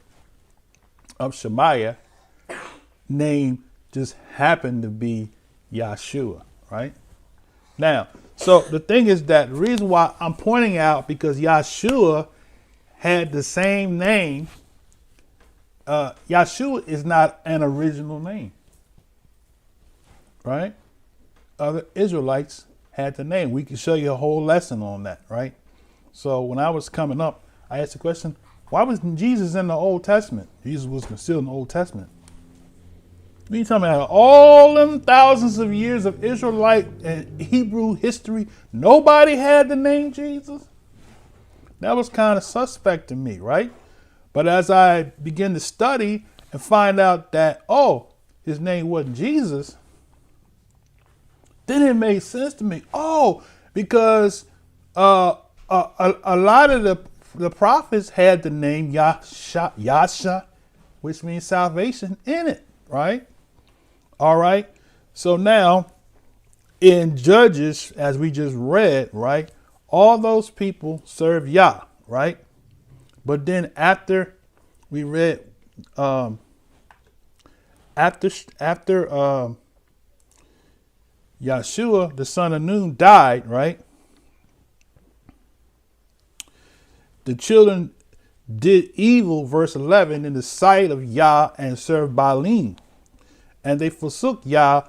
of Shemaiah name just happened to be Yahshua, right? Now, so the thing is that the reason why I'm pointing out, because Yahshua had the same name. Yahshua is not an original name, right? Other Israelites had the name. We can show you a whole lesson on that, right? So when I was coming up, I asked the question, why was Jesus in the Old Testament? Jesus was still in the Old Testament. You talking about all them thousands of years of Israelite and Hebrew history, nobody had the name Jesus? That was kind of suspect to me, right? But as I began to study and find out that, oh, his name wasn't Jesus, then it made sense to me. Oh, because a lot of the prophets had the name Yasha, which means salvation, in it, right? All right. So now in Judges, as we just read, right, all those people serve Yah, right? But then after we read, after Yahshua, the son of Nun, died, right? The children did evil, verse 11, in the sight of Yah and served Baalim. And they forsook Yah,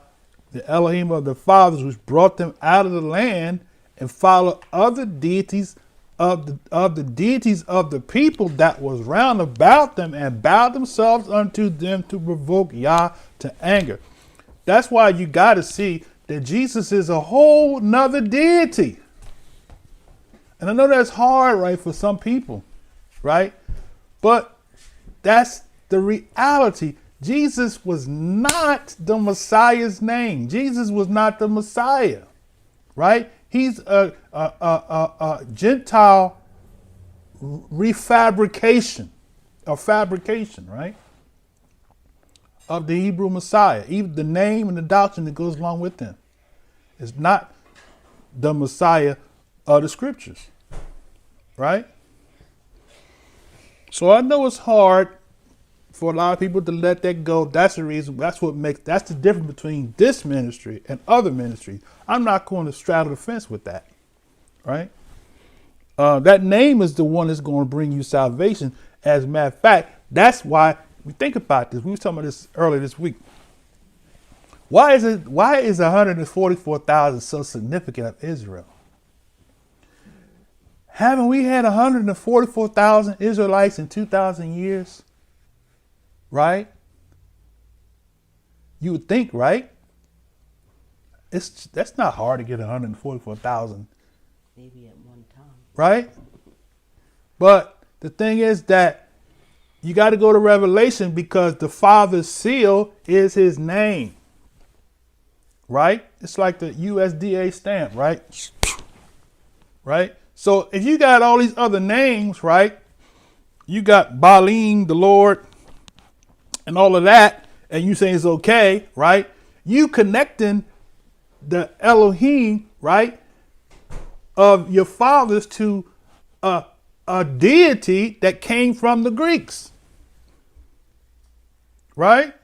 the Elohim of their fathers, which brought them out of the land, and followed other deities of the deities of the people that was round about them, and bowed themselves unto them to provoke Yah to anger. That's why you got to see that Jesus is a whole nother deity. And I know that's hard, right, for some people, right? But that's the reality. Jesus was not the Messiah's name. Jesus was not the Messiah, right? He's a Gentile refabrication, or fabrication, right, of the Hebrew Messiah. Even the name and the doctrine that goes along with him is not the Messiah of the scriptures, right? So I know it's hard for a lot of people to let that go. That's the reason. That's the difference between this ministry and other ministries. I'm not going to straddle the fence with that, right? That name is the one that's going to bring you salvation. As a matter of fact, that's why we think about this. We were talking about this earlier this week. Why is 144,000 so significant of Israel? Haven't we had 144,000 Israelites in 2,000 years? Right? You would think, right? That's not hard to get 144,000. Maybe at one time. Right? But the thing is that you got to go to Revelation, because the Father's seal is his name. Right? It's like the USDA stamp, right? Right? So if you got all these other names, right? You got Baalim, the Lord, and all of that, and you say it's okay, right? You connecting the Elohim, right, of your fathers to a deity that came from the Greeks, right?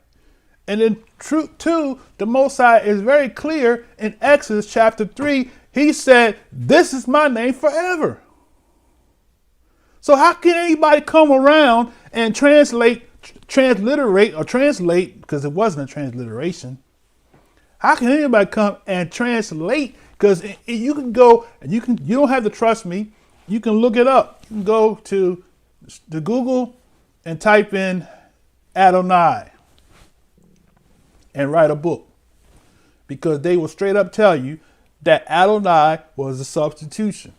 And in truth, too, the Most High is very clear in Exodus chapter 3. He said, "This is my name forever." So how can anybody come around and transliterate, because it wasn't a transliteration. How can anybody come and translate? Because you can go and you don't have to trust me. You can look it up. You can go to the Google and type in Adonai and write a book, because they will straight up tell you that Adonai was a substitution,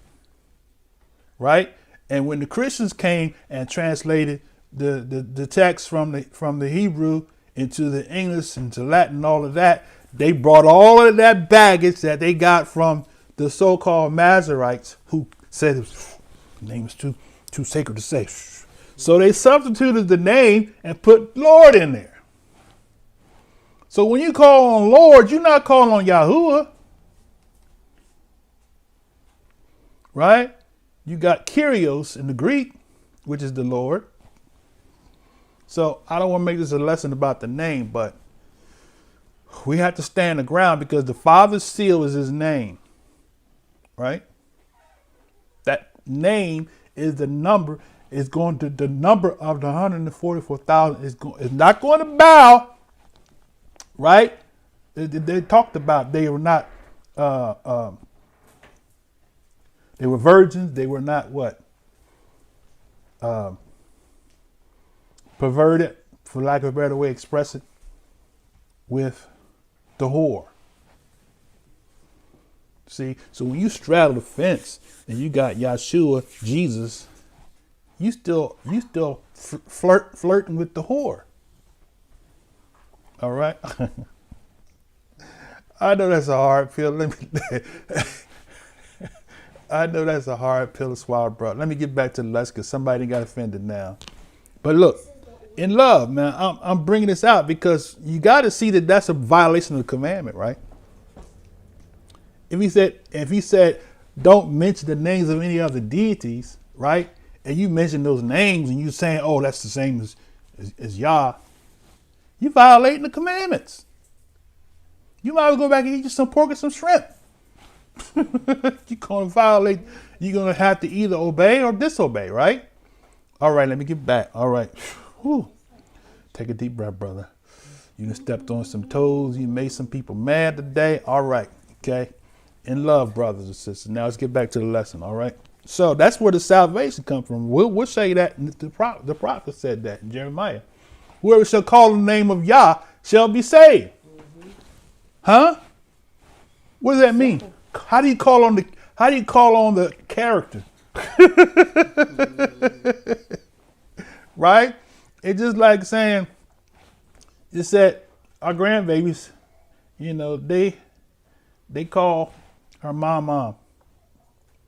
right? And when the Christians came and translated the text from the Hebrew into the English, into Latin, and all of that, they brought all of that baggage that they got from the so-called Masoretes, who said the name was too sacred to say. So they substituted the name and put Lord in there. So when you call on Lord, you're not calling on Yahuwah, right? You got Kyrios in the Greek, which is the Lord, So I don't want to make this a lesson about the name, but we have to stand the ground because the Father's seal is his name, right? That name is the number, is going to, the number of the 144,000 is not going to bow, right? They talked about they were not, they were virgins. They were not what? Perverted, for lack of a better way to express it, with the whore. See, so when you straddle the fence and you got Yahshua, Jesus, you still flirting with the whore. All right. I know that's a hard pill. I know that's a hard pill to swallow, bro. Let me get back to the lesson because somebody got offended now. But look, in love, man, I'm bringing this out because you got to see that that's a violation of the commandment, right? If he said, don't mention the names of any other deities, right? And you mention those names and you saying, oh, that's the same as Yah, you violating the commandments. You might as well go back and eat you some pork and some shrimp. You're going to violate. You're going to have to either obey or disobey, right? All right, let me get back. All right. Whew. Take a deep breath, brother. You done stepped on some toes. You made some people mad today. All right. Okay. In love, brothers and sisters. Now let's get back to the lesson. All right. So that's where the salvation comes from. We'll say that. The prophet said that in Jeremiah. Whoever shall call the name of Yah shall be saved. Mm-hmm. Huh? What does that mean? How do you call on the character? Right? It's just like saying, it said our grandbabies, they call her mom.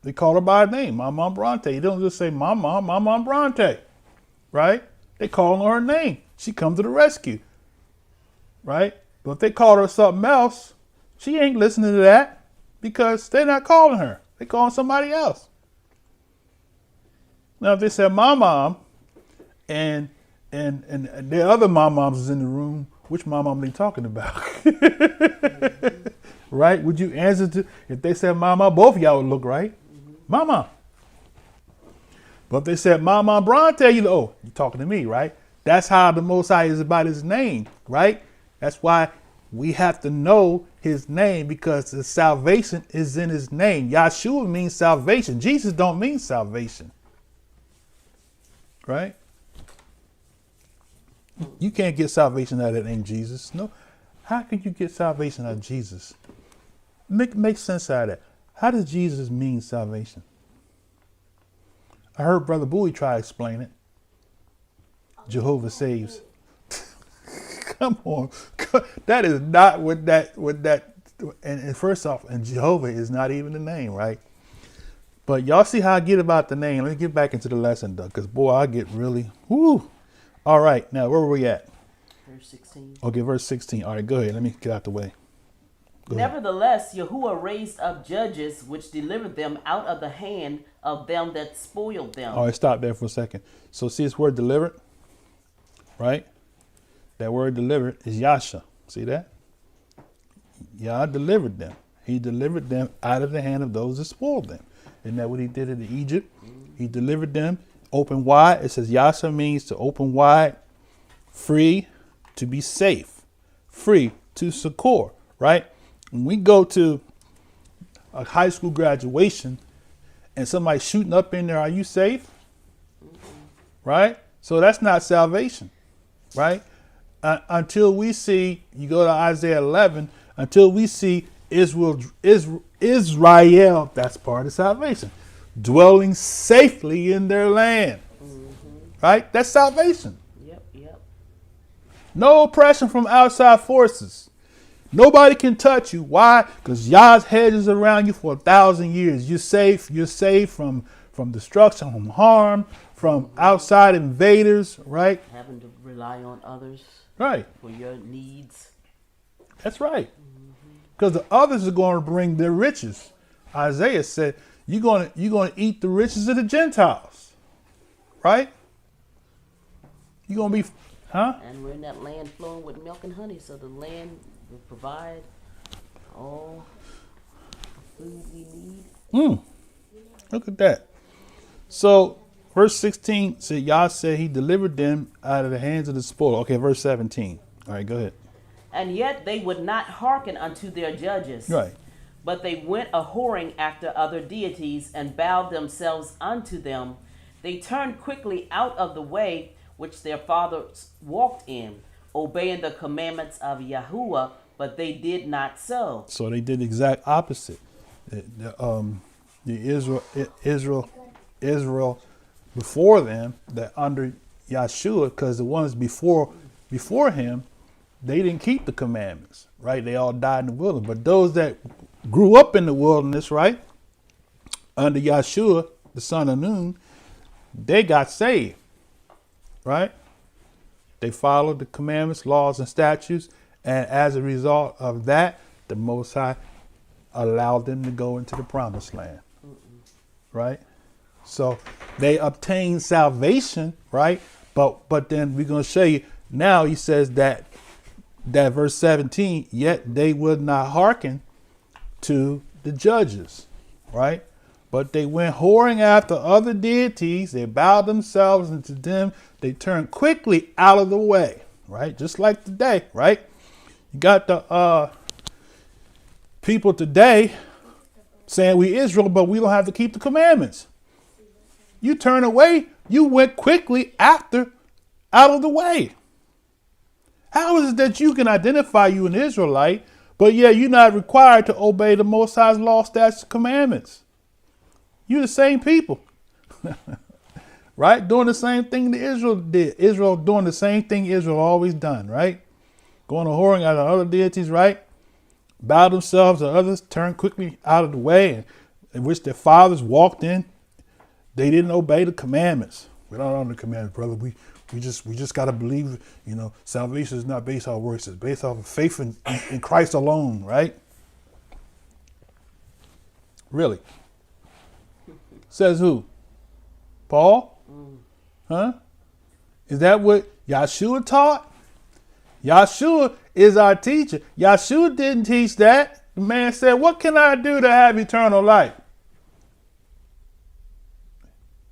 They call her by name, Mom Bronte. You don't just say Mom Bronte, right? They call her name. She comes to the rescue, right? But if they call her something else, she ain't listening to that because they're not calling her. They're calling somebody else. Now, if they said mom and the other moms is in the room, which mom are they talking about? Right? Would you answer to, if they said mama, both of y'all would look right. Mama. But if they said Mama Bronte, you're talking to me, right? That's how the Most High is about his name, right? That's why we have to know his name because the salvation is in his name. Yahshua means salvation. Jesus don't mean salvation. Right? You can't get salvation out of that name Jesus. No. How can you get salvation out of Jesus? Make sense out of that. How does Jesus mean salvation? I heard Brother Bowie try to explain it. Jehovah saves. Come on. That is not what that, and first off, and Jehovah is not even the name, right? But y'all see how I get about the name. Let me get back into the lesson, though, because, boy, I get really, whoo. All right, now, where were we at? Verse 16. Okay, verse 16. All right, go ahead. Let me get out the way. Nevertheless, Yahuwah raised up judges which delivered them out of the hand of them that spoiled them. All right, stop there for a second. So see this word delivered, right? That word delivered is Yasha. See that? Yah delivered them. He delivered them out of the hand of those that spoiled them. Isn't that what he did in Egypt? He delivered them open wide. It says Yasha means to open wide, free, to be safe, free, to succor, right? When we go to a high school graduation and somebody shooting up in there, are you safe? Right? So that's not salvation, right? Until we see, you go to Isaiah 11, until we see Israel, that's part of salvation, dwelling safely in their land, right? That's salvation. Yep. No oppression from outside forces. Nobody can touch you. Why? Because Yah's hedge is around you for 1,000 years. You're safe. You're safe from destruction, from harm, from outside invaders, right? Having to rely on others. Right. For your needs. That's right. Because the others are going to bring their riches. Isaiah said, you're going to eat the riches of the Gentiles. Right? You're going to be Huh? And we're in that land flowing with milk and honey, so the land will provide all the food we need. Look at that. So, verse 16 said, Yah said he delivered them out of the hands of the spoil. Okay, verse 17. All right, go ahead. And yet they would not hearken unto their judges. Right. But they went a whoring after other deities and bowed themselves unto them. They turned quickly out of the way which their fathers walked in, obeying the commandments of Yahuwah, but they did not so. So they did the exact opposite. The Israel before them, that under Yahshua, because the ones before him, they didn't keep the commandments, right? They all died in the wilderness. But those that grew up in the wilderness, right, under Yahshua, the son of Nun, they got saved, right? They followed the commandments, laws, and statutes, and as a result of that, the Most High allowed them to go into the promised land, right? So they obtained salvation, right? But then we're going to show you now. He says that verse 17, yet they would not hearken to the judges, right? But they went whoring after other deities. They bowed themselves unto them. They turned quickly out of the way, right? Just like today, right? You got the people today saying we Israel, but we don't have to keep the commandments. You turn away. You went quickly out of the way. How is it that you can identify you an Israelite, but yeah, you're not required to obey the Most High's law, statutes, commandments? You're the same people, right? Doing the same thing that Israel did. Israel doing the same thing Israel always done, right? Going to whoring out of other deities, right? Bow themselves to others, turn quickly out of the way in which their fathers walked in. They didn't obey the commandments. We don't own the commandments, brother. We just got to believe, salvation is not based on works. It's based off of faith in Christ alone, right? Really? Says who? Paul? Huh? Is that what Yahshua taught? Yahshua is our teacher. Yahshua didn't teach that. The man said, what can I do to have eternal life?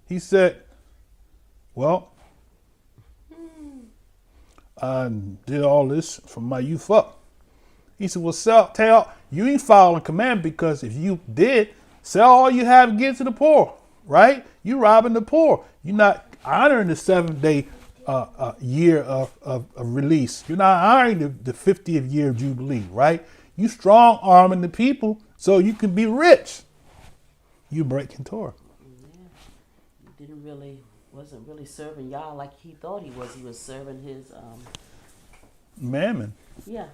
He said, well, I did all this from my youth up. He said, well, you ain't following command, because if you did, sell all you have and give to the poor, right? You robbing the poor. You're not honoring the 7-day year of release. You're not honoring the 50th year of Jubilee, right? You strong arming the people so you can be rich. You breaking Torah. Yeah. Wasn't really serving Yah like he thought he was. He was serving his mammon. Yeah.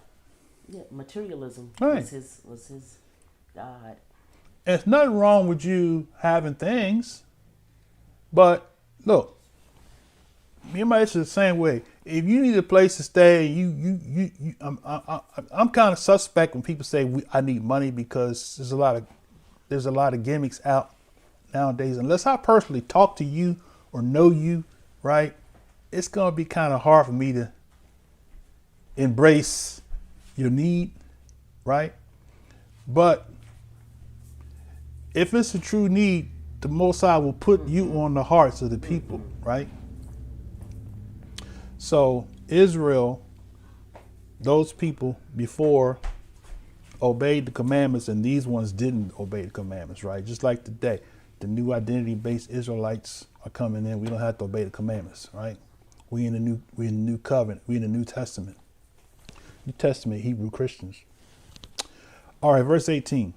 Materialism right. was his God. There's nothing wrong with you having things, but look, me and my issue is the same way. If you need a place to stay, I'm kind of suspect when people say I need money, because there's a lot of gimmicks out nowadays. Unless I personally talk to you or know you, right, it's gonna be kind of hard for me to embrace your need, right? But if it's a true need, the Most High will put you on the hearts of the people, right? So Israel, those people before obeyed the commandments, and these ones didn't obey the commandments, right? Just like today, the new identity-based Israelites are coming in. We don't have to obey the commandments, right? We in the new covenant. We in the New Testament. New Testament Hebrew Christians. All right, verse 18.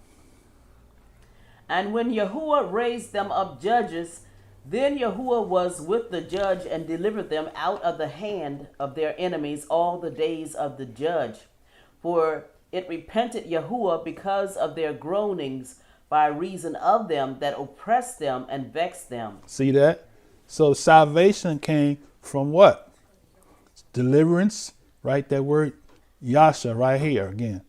And when Yahuwah raised them up judges, then Yahuwah was with the judge and delivered them out of the hand of their enemies all the days of the judge. For it repented Yahuwah because of their groanings, by reason of them that oppressed them and vexed them. See that? So salvation came from what? Deliverance, right? That word Yasha right here again.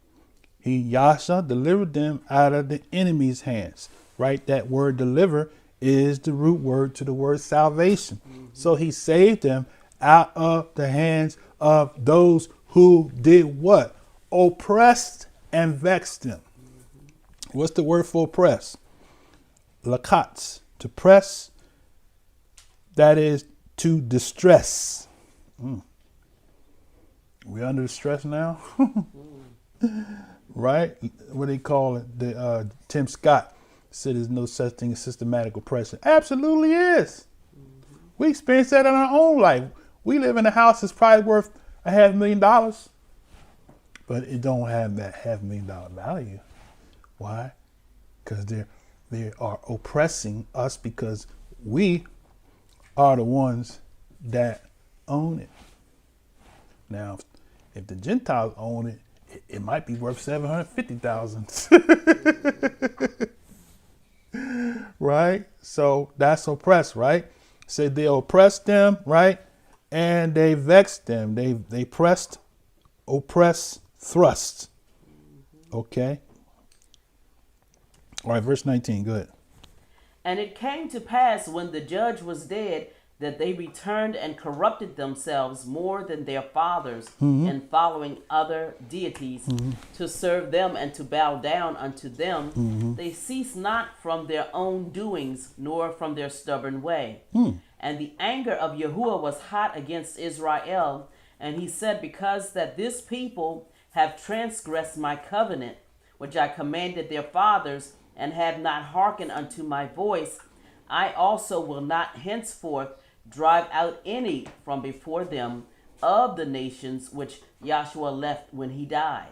Yasha delivered them out of the enemy's hands, right? That word deliver is the root word to the word salvation. So he saved them out of the hands of those who did what? Oppressed and vexed them. What's the word for oppress? Lakats, to press, that is to distress. We're under stress now, right? What do they call it? Tim Scott said there's no such thing as systematic oppression. Absolutely is. We experience that in our own life. We live in a house that's probably worth $500,000, but it don't have that $500,000 value. Why? Because they are oppressing us because we are the ones that own it. Now, if the Gentiles own it, it might be worth $750,000. Right? So that's oppressed, right? So they oppressed them, right? And they vexed them. They pressed, oppressed, thrust. Okay? All right, verse 19, go ahead. And it came to pass when the judge was dead that they returned and corrupted themselves more than their fathers in following other deities to serve them and to bow down unto them. They ceased not from their own doings nor from their stubborn way. And the anger of Yahuwah was hot against Israel, and he said, because that this people have transgressed my covenant, which I commanded their fathers, and have not hearkened unto my voice, I also will not henceforth drive out any from before them of the nations which Yahshua left when he died,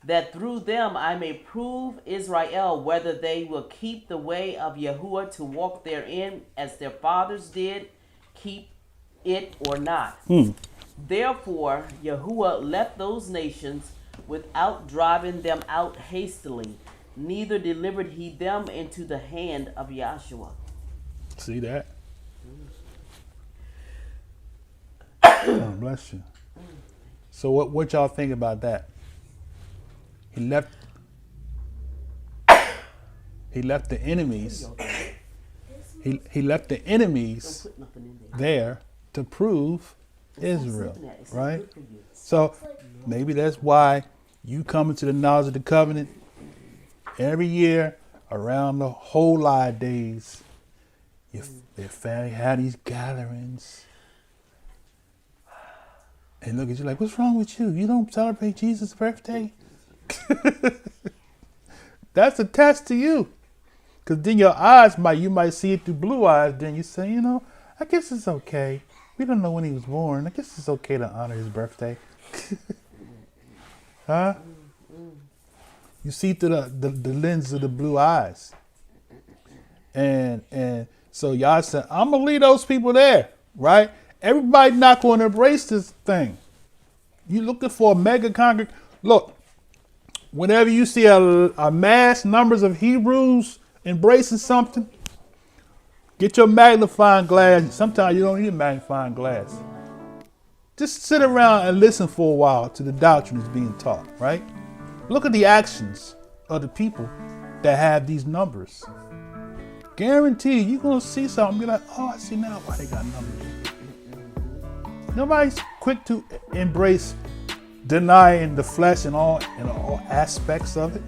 that through them I may prove Israel whether they will keep the way of Yahuwah to walk therein as their fathers did, keep it or not. Therefore Yahuwah left those nations without driving them out hastily, neither delivered he them into the hand of Yahshua. See that? God bless you. So what y'all think about that? He left the enemies. He left the enemies there to prove Israel, right? So maybe that's why you come into the knowledge of the covenant every year around the Holy Days. Your family had these gatherings. And look at you like, what's wrong with you? You don't celebrate Jesus' birthday? That's a test to you. Because then your eyes you might see it through blue eyes. Then you say, I guess it's okay. We don't know when he was born. I guess it's okay to honor his birthday. Huh? You see through the lens of the blue eyes. And so y'all said, I'm going to leave those people there, right? Everybody not going to embrace this thing. You looking for a mega congregation. Look, whenever you see a mass numbers of Hebrews embracing something, get your magnifying glass. Sometimes you don't need a magnifying glass. Just sit around and listen for a while to the doctrine that's being taught, right? Look at the actions of the people that have these numbers. Guarantee you're going to see something. Be like, oh, I see now why they got numbers. Nobody's quick to embrace denying the flesh and all aspects of it.